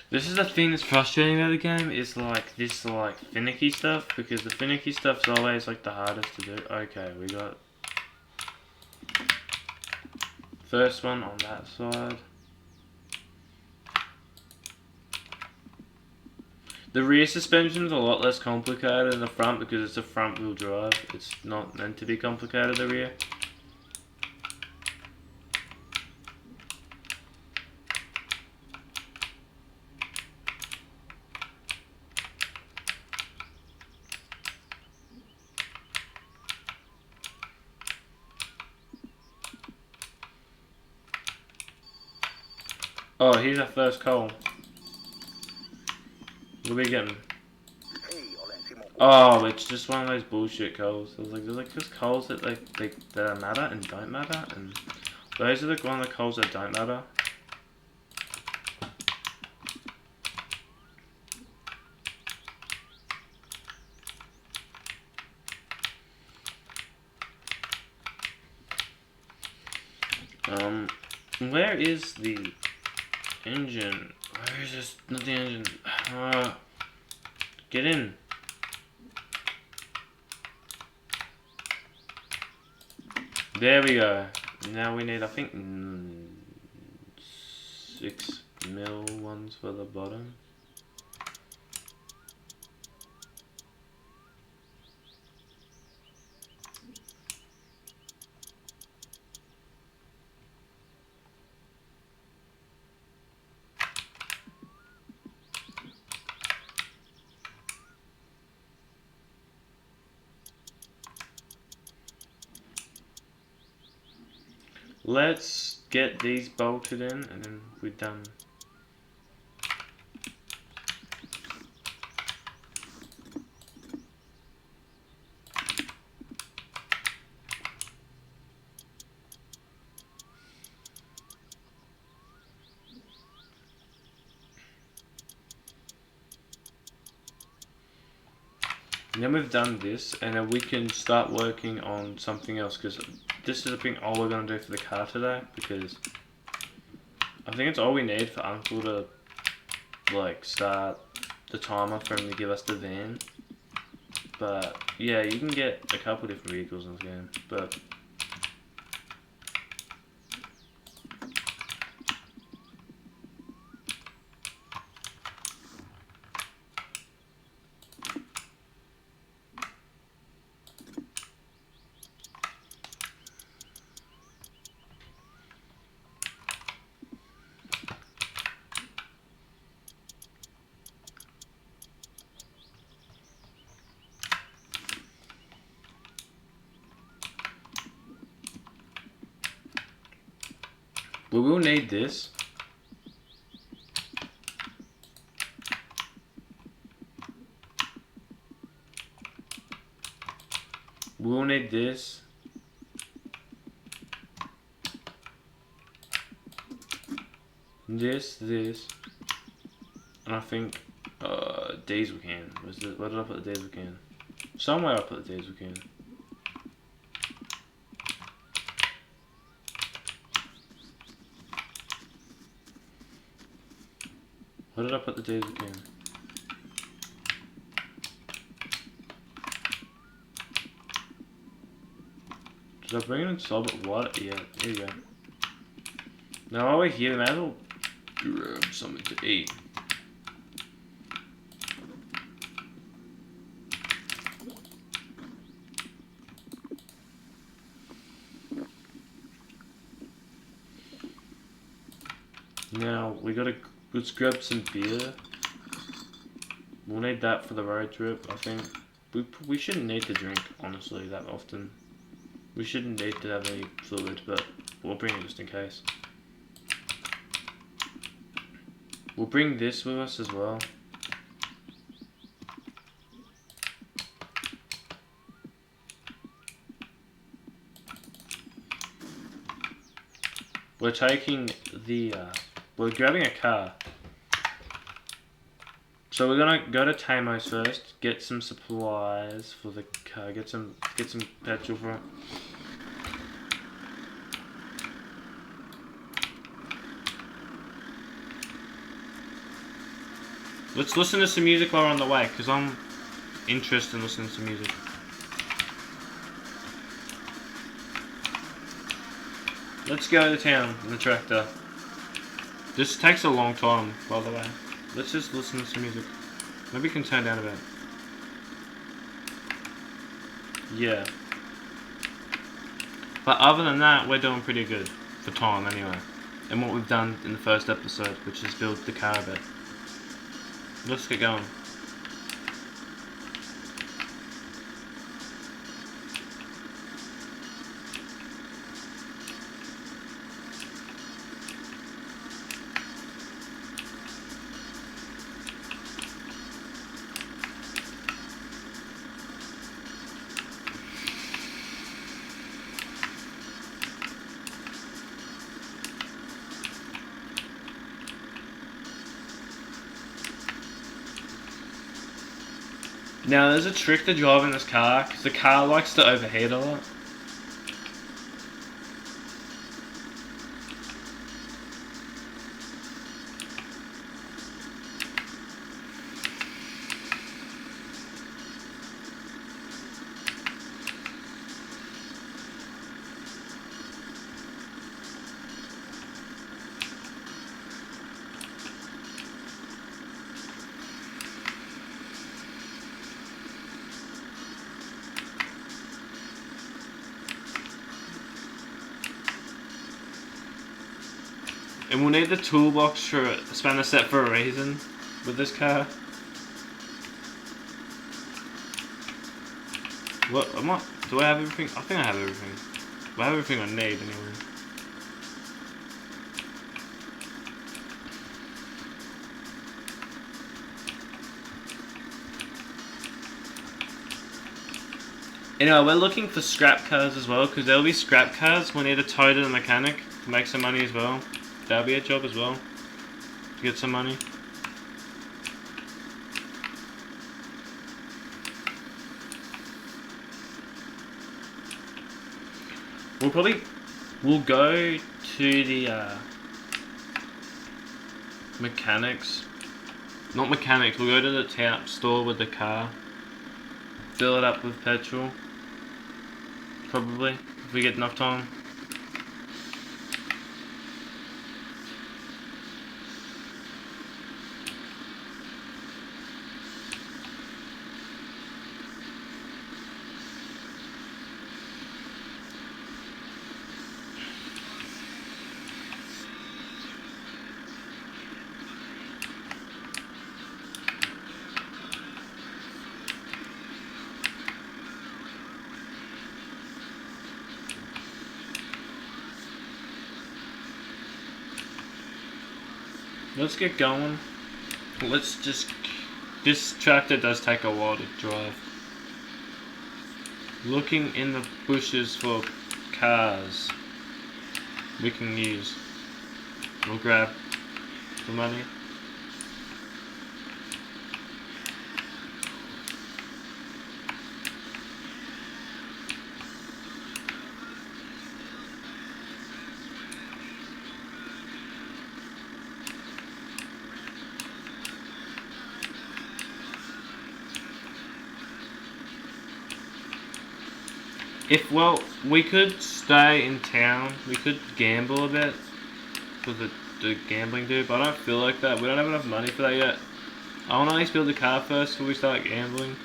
This is the thing that's frustrating about the game, is like this like finicky stuff, because the finicky stuff's always like the hardest to do. Okay, we got first one on that side. The rear suspension is a lot less complicated than the front because it's a front wheel drive. It's not meant to be complicated, the rear. Oh, here's our first coal. What are we getting? Oh, it's just one of those bullshit coals. I was like, there's like just coals that that matter and don't matter, and those are one of the coals that don't matter. Where is the engine? Where is this? Not the engine. Get in. There we go. Now we need, I think, 6 mil ones for the bottom. Let's get these bolted in and then we're done. And then we've done this, and then we can start working on something else, because this is, I think, all we're going to do for the car today, because I think it's all we need for Uncle to, like, start the timer for him to give us the van. But, yeah, you can get a couple different vehicles in this game, but... we will need this. We will need this. This, and I think diesel can. Where did I put the diesel can? Somewhere I put the diesel can. Where did I put the diesel can? Did I bring it in solid water? Yeah, here you go. Now while we're here, we may as well grab something to eat. Now let's grab some beer. We'll need that for the road trip, I think. We shouldn't need to drink, honestly, that often. We shouldn't need to have any fluid, but we'll bring it just in case. We'll bring this with us as well. We're taking the, we're grabbing a car. So we're gonna go to Tamos first, get some supplies for the car, get some petrol for it. Let's listen to some music while we're on the way, because I'm interested in listening to some music. Let's go to town in the tractor. This takes a long time, by the way. Let's just listen to some music. Maybe we can turn down a bit. Yeah. But other than that, we're doing pretty good for time anyway. And what we've done in the first episode, which is build the car a bit. Let's get going. Now there's a trick to driving this car, because the car likes to overheat a lot. And we'll need the toolbox for a spanner set for a reason with this car. What am I? Do I have everything? I think I have everything. I have everything I need anyway. Anyway, we're looking for scrap cars as well, because there'll be scrap cars. We'll need a tow to the mechanic to make some money as well. That'll be a job as well, to get some money. We'll go to the mechanics. Not mechanics, we'll go to the town store with the car. Fill it up with petrol. Probably, if we get enough time. Let's get going. Let's just... This tractor does take a while to drive. Looking in the bushes for cars we can use. We'll grab the money. Well, we could stay in town. We could gamble a bit with the gambling dude, but I don't feel like that. We don't have enough money for that yet. I want to at least build the car first before we start gambling.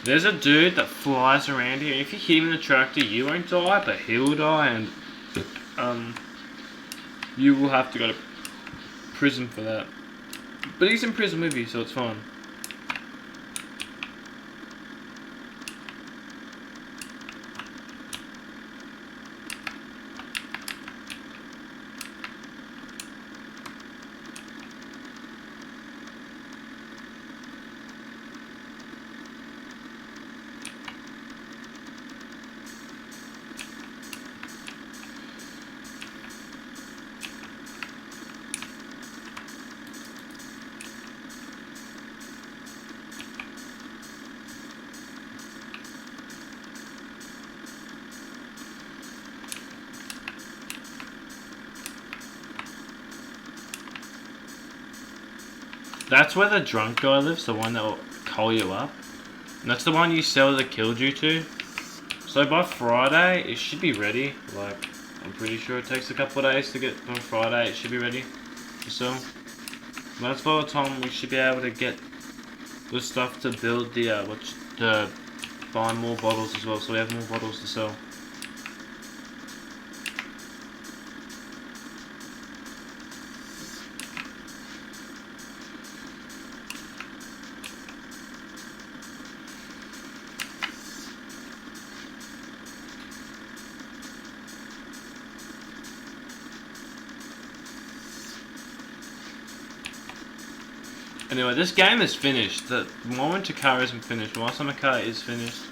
There's a dude that flies around here. If you hit him in the tractor, you won't die, but he'll die, and you will have to go to prison for that. But he's in prison with you, so it's fine. That's where the drunk guy lives, the one that will call you up. And that's the one you sell the Killdew to. So by Friday, it should be ready. Like, I'm pretty sure it takes a couple of days to get on Friday. It should be ready to sell. That's by the time we should be able to get the stuff to build the, to buy more bottles as well. So we have more bottles to sell. Anyway, this game is finished. The moment your car isn't finished, once my car is finished.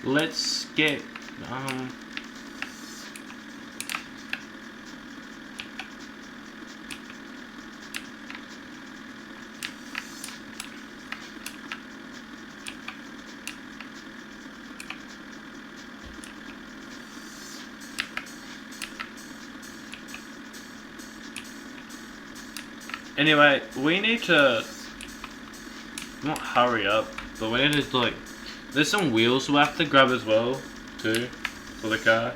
Let's get anyway, we need to not hurry up, but we need to like. There's some wheels we'll have to grab as well, too, for the car.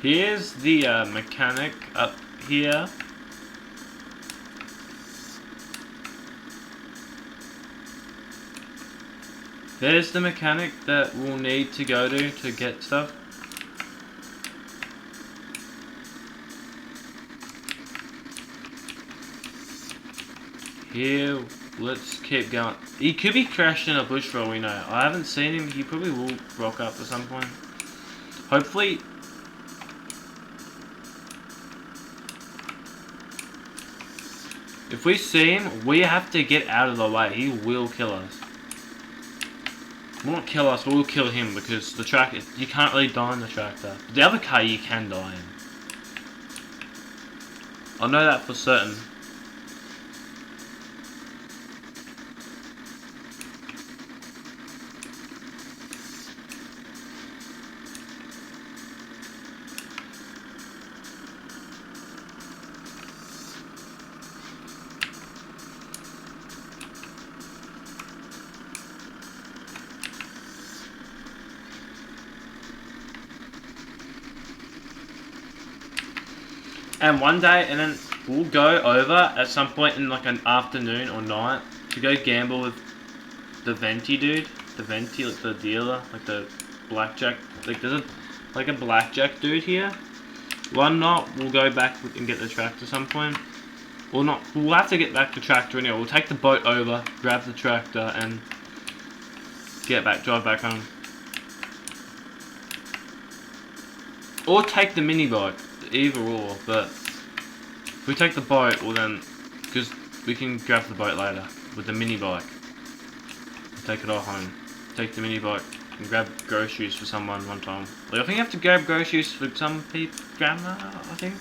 Here's the mechanic up here. There's the mechanic that we'll need to go to get stuff. Here, let's keep going. He could be crashed in a bush for all we know. I haven't seen him. He probably will rock up at some point. Hopefully. If we see him, we have to get out of the way. He will kill us. Won't kill us, we'll kill him because the tractor, you can't really die in the tractor. The other car you can die in. I know that for certain. And one day, and then we'll go over at some point in like an afternoon or night to go gamble with the Venti dude. The Venti, like the dealer, like the blackjack. Like there's a blackjack dude here. One night we'll go back and get the tractor some point. Well, not. We'll have to get back the tractor anyway. We'll take the boat over, grab the tractor, and drive back home. Or take the mini bike. Either or, but if we take the boat, well then, because we can grab the boat later with the mini bike. Take it all home. Take the mini bike and grab groceries for someone one time. Like, I think you have to grab groceries for some people, grandma, I think.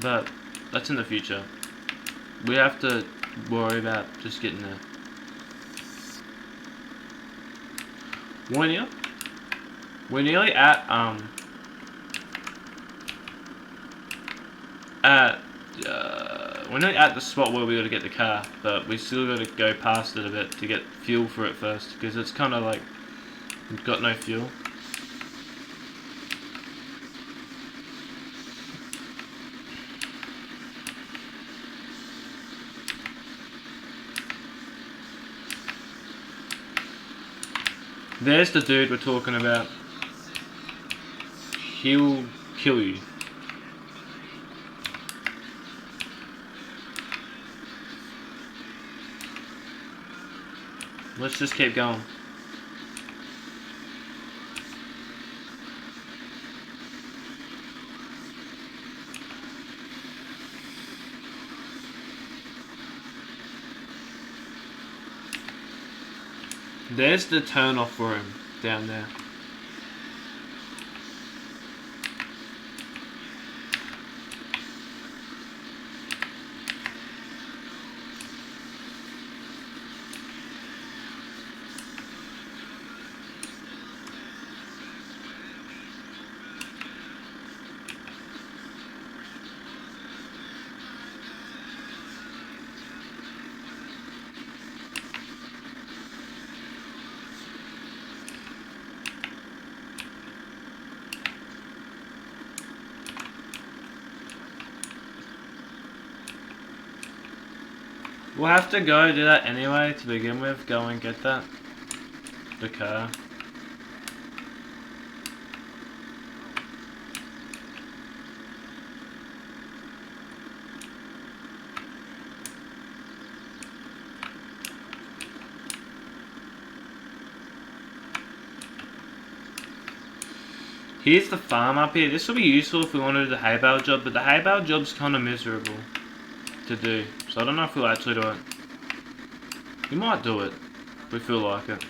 But that's in the future. We have to worry about just getting there. We're nearly at we're not at the spot where we gotta get the car, but we still gotta go past it a bit to get fuel for it first, because it's kind of like we've got no fuel. There's the dude we're talking about. He'll kill you. Let's just keep going. There's the turn off room down there. We'll have to go do that anyway to begin with. Go and get that. the car. Here's the farm up here. This will be useful if we want to do the hay bale job, but the hay bale job's kind of miserable to do. So I don't know if we'll actually do it. We might do it if we feel like it.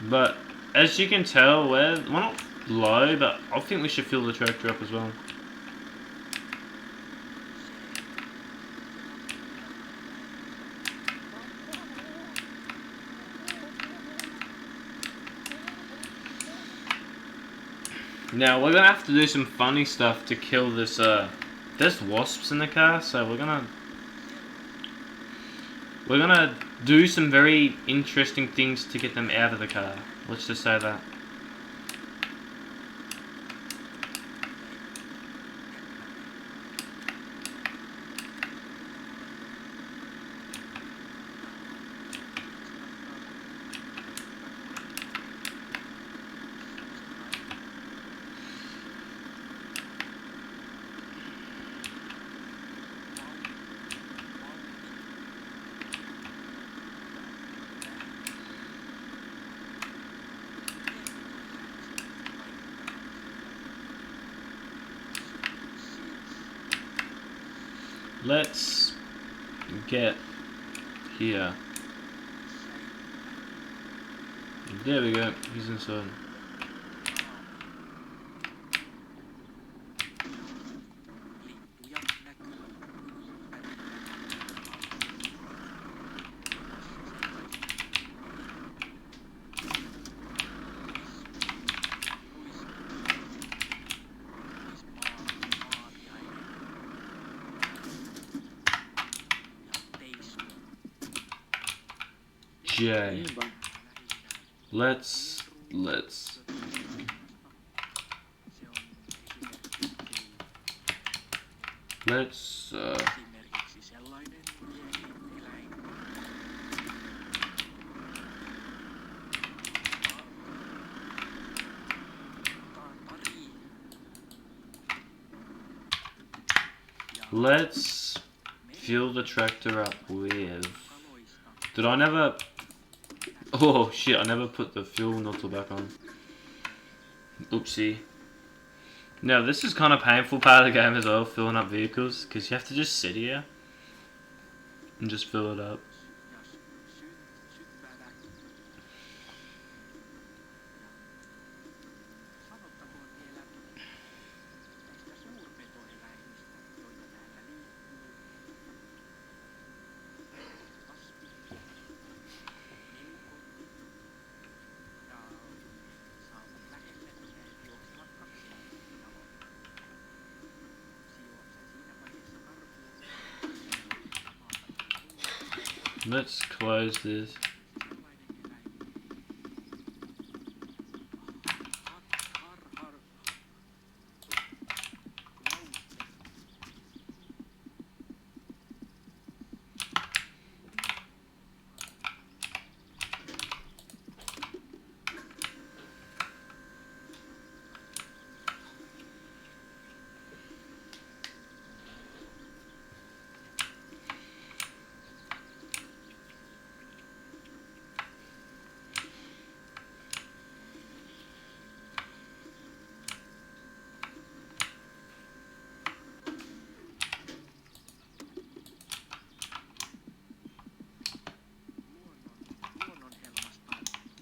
But as you can tell, we're not low, but I think we should fill the tractor up as well. Now we're gonna have to do some funny stuff to kill this. There's wasps in the car, so we're gonna do some very interesting things to get them out of the car. Let's just say that. Let's get here. There we go, he's inside. J. Let's fill the tractor up with... Did I never... Oh shit, I never put the fuel nozzle back on. Oopsie. Now this is kind of painful part of the game as well, filling up vehicles, because you have to just sit here and just fill it up. Let's close this.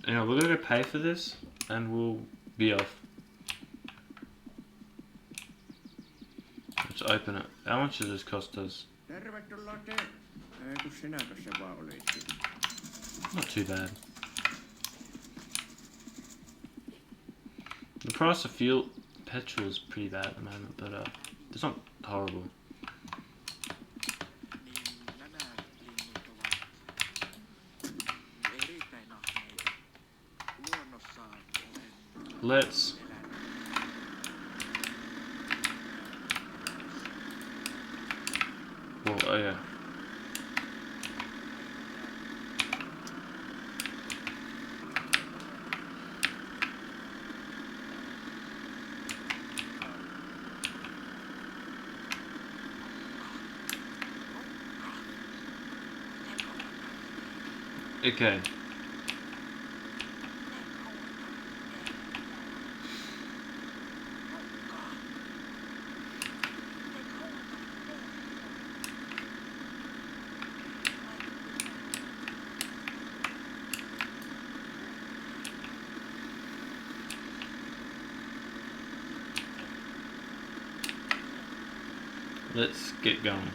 Now we're gonna go pay for this, and we'll be off. Let's open it. How much does this cost us? Not too bad. The price of fuel, petrol is pretty bad at the moment, but it's not horrible. Let's... Well, oh yeah. Okay. Let's get going.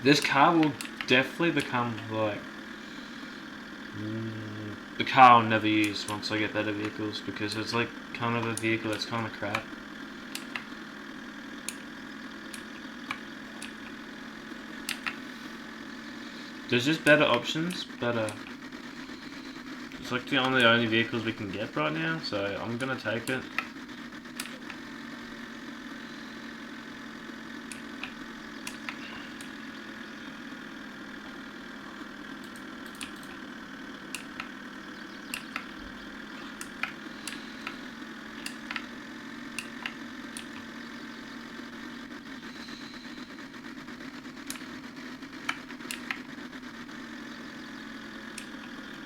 This car will definitely become like the car I'll never use once I get better vehicles, because it's like kind of a vehicle that's kind of crap. There's just better options, but it's like the only vehicles we can get right now, so I'm gonna take it.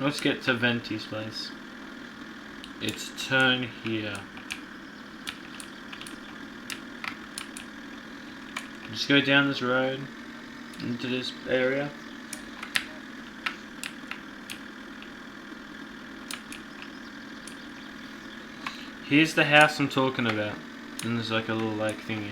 Let's get to Venti's place. It's turn here. Just go down this road into this area. Here's the house I'm talking about. And there's like a little lake thingy.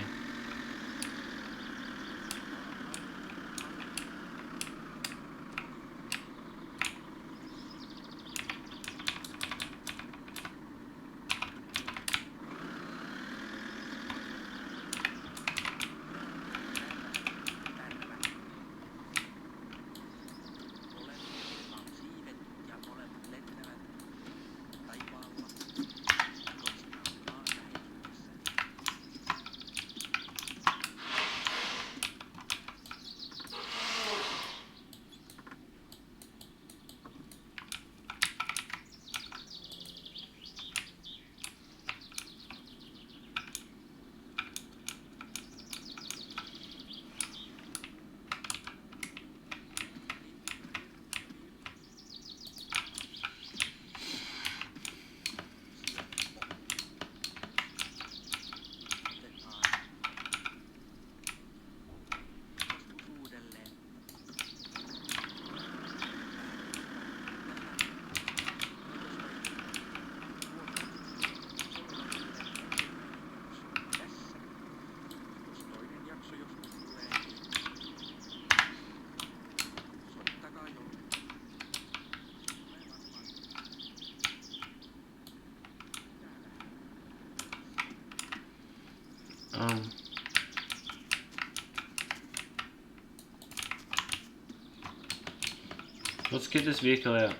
Let's get this vehicle out.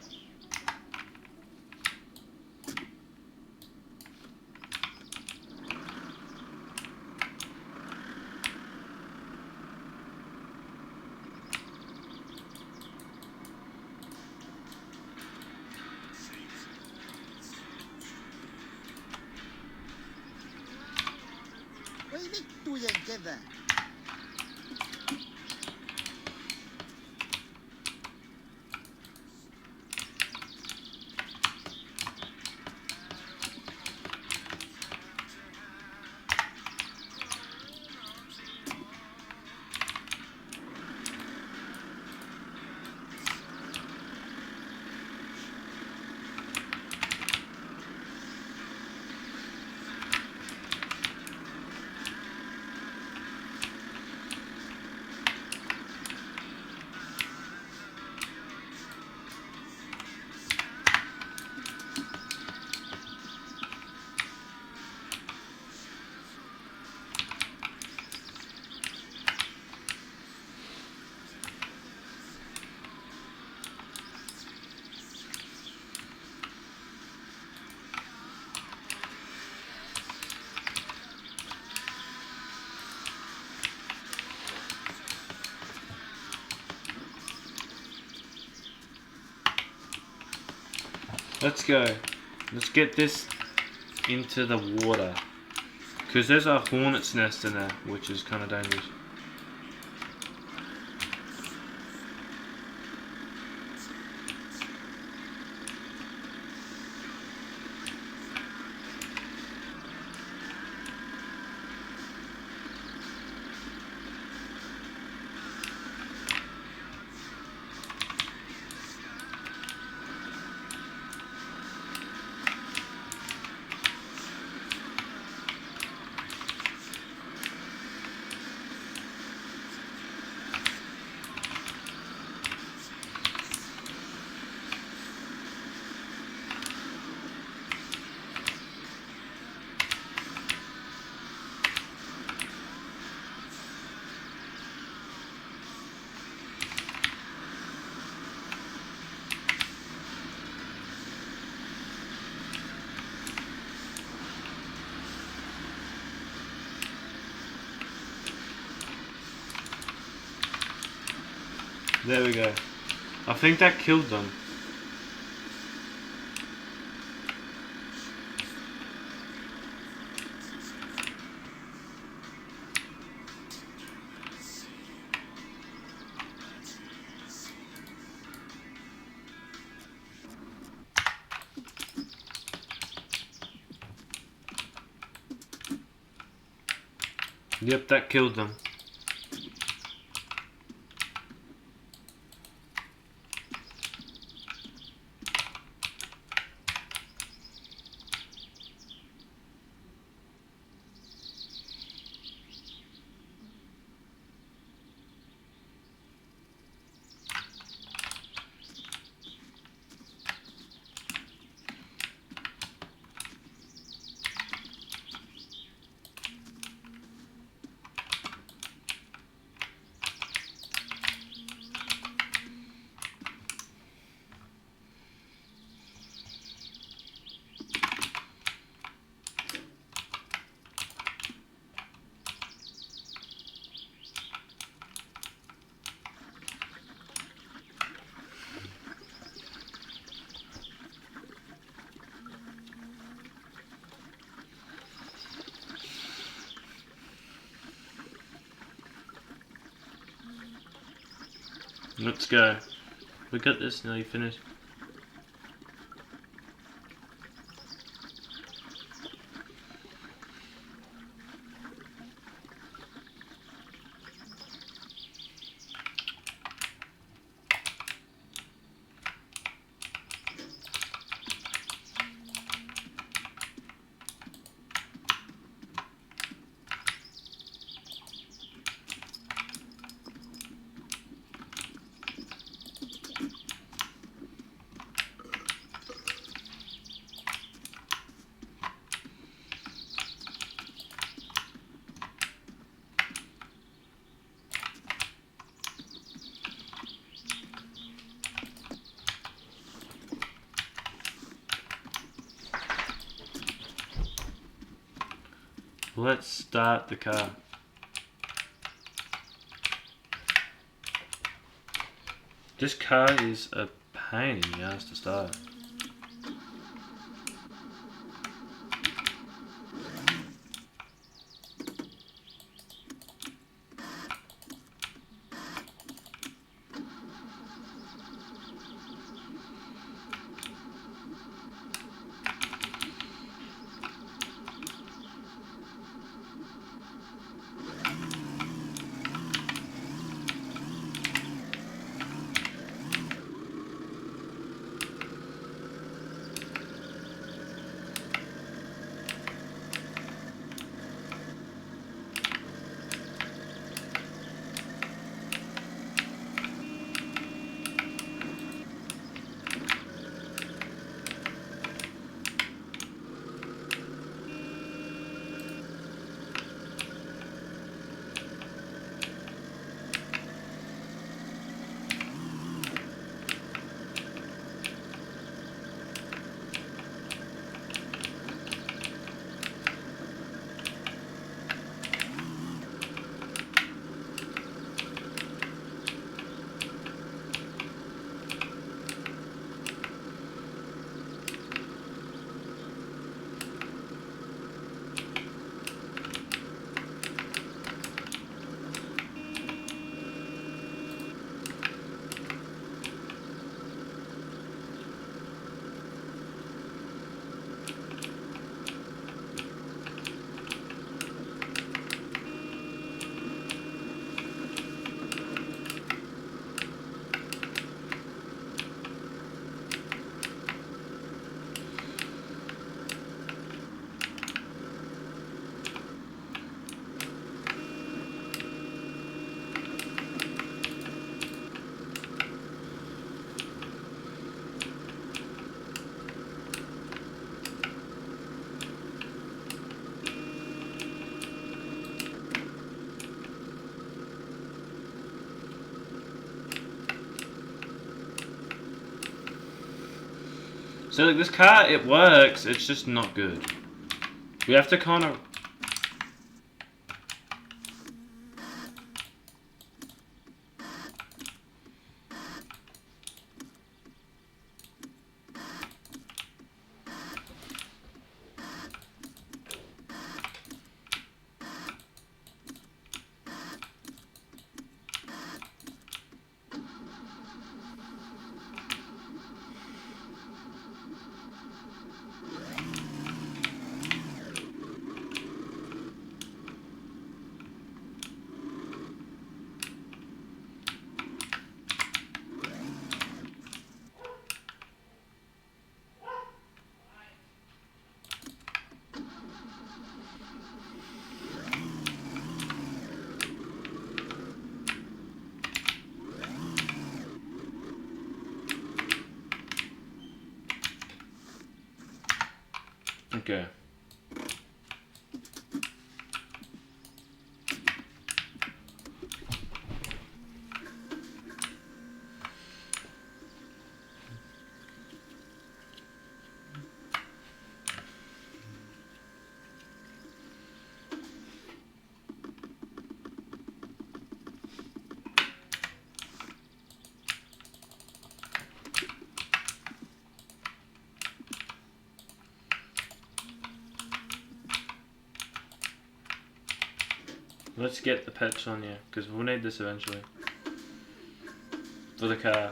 that. Let's go. Let's get this into the water. Because there's a hornet's nest in there, which is kind of dangerous. There we go. I think that killed them. Yep, that killed them. Let's go. We got this, now you finished. Let's start the car. This car is a pain in the ass to start. So like this car, it works, it's just not good. We have to kind of... Okay. Let's get the pets on you, because we'll need this eventually. For the car.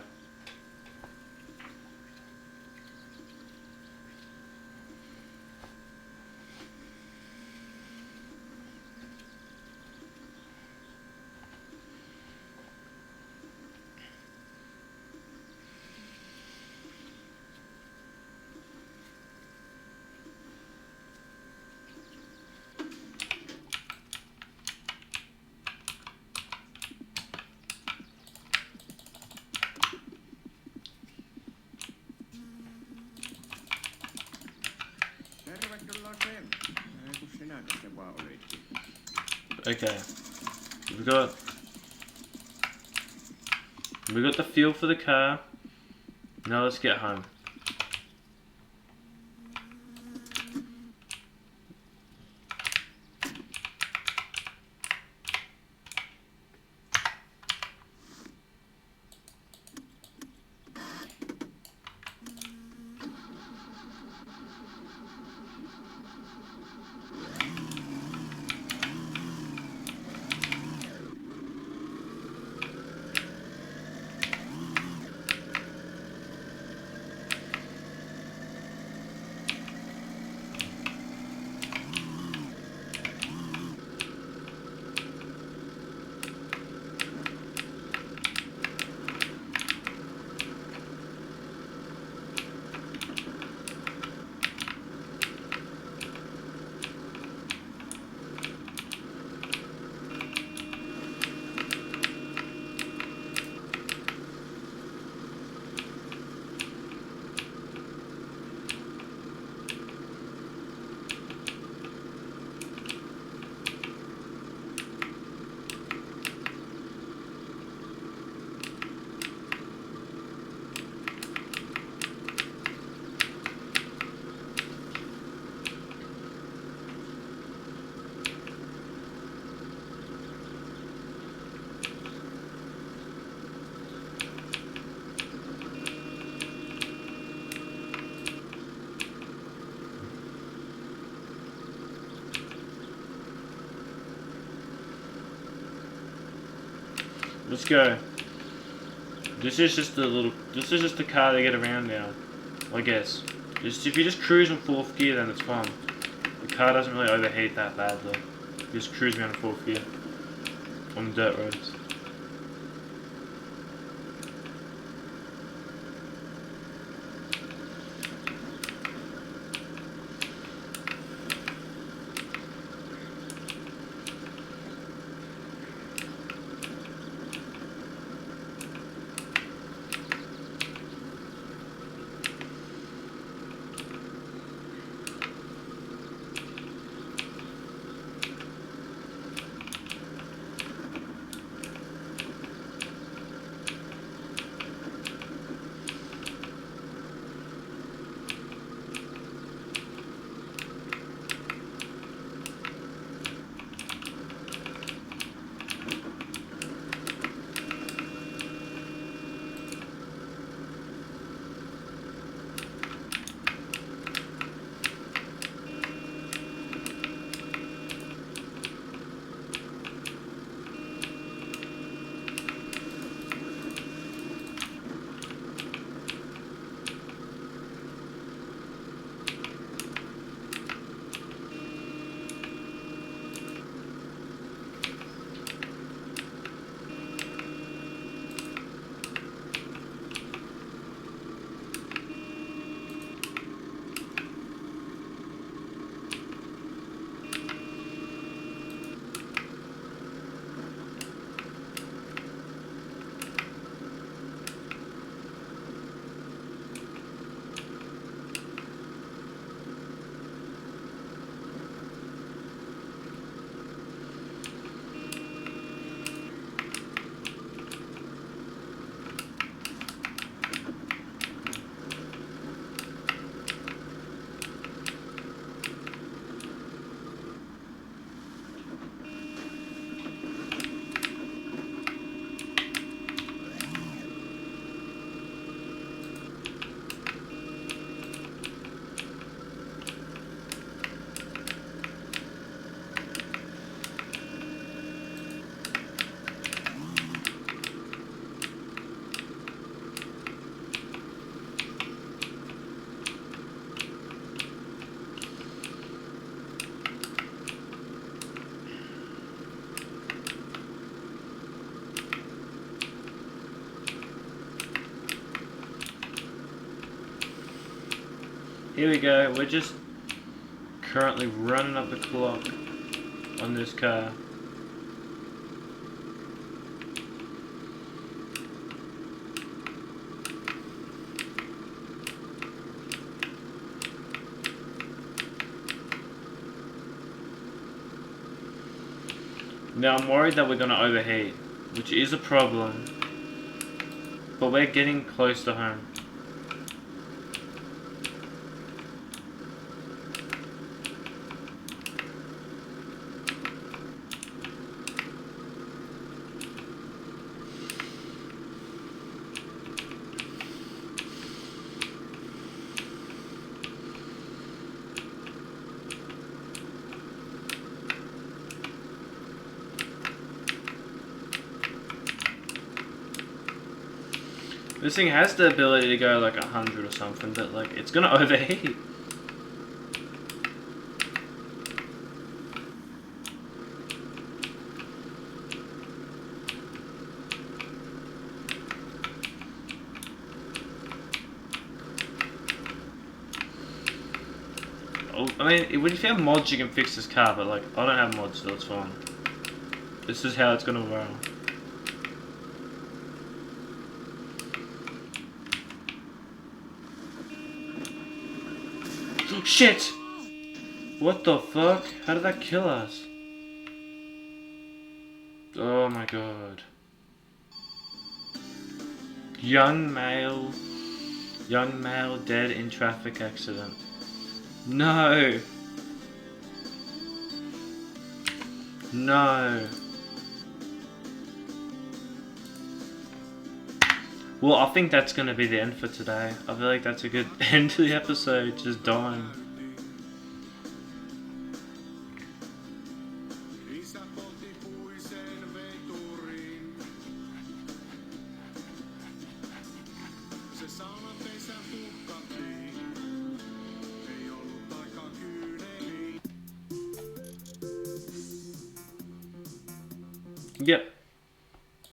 Okay. We got the fuel for the car. Now let's get home. Let's go. This is just a car to get around now, I guess. If you just cruise in 4th gear, then it's fine. The car doesn't really overheat that bad though. Just cruise around in 4th gear on dirt roads. Here we go. We're just currently running up the clock on this car. Now I'm worried that we're going to overheat, which is a problem, but we're getting close to home. This thing has the ability to go like 100 or something, but like it's gonna overheat. Oh, I mean, if you have mods, you can fix this car, but like I don't have mods, so it's fine. This is how it's gonna roll. Shit! What the fuck? How did that kill us? Oh my god. Young male dead in traffic accident. No! No! Well, I think that's gonna be the end for today. I feel like that's a good end to the episode, just dying. Yep.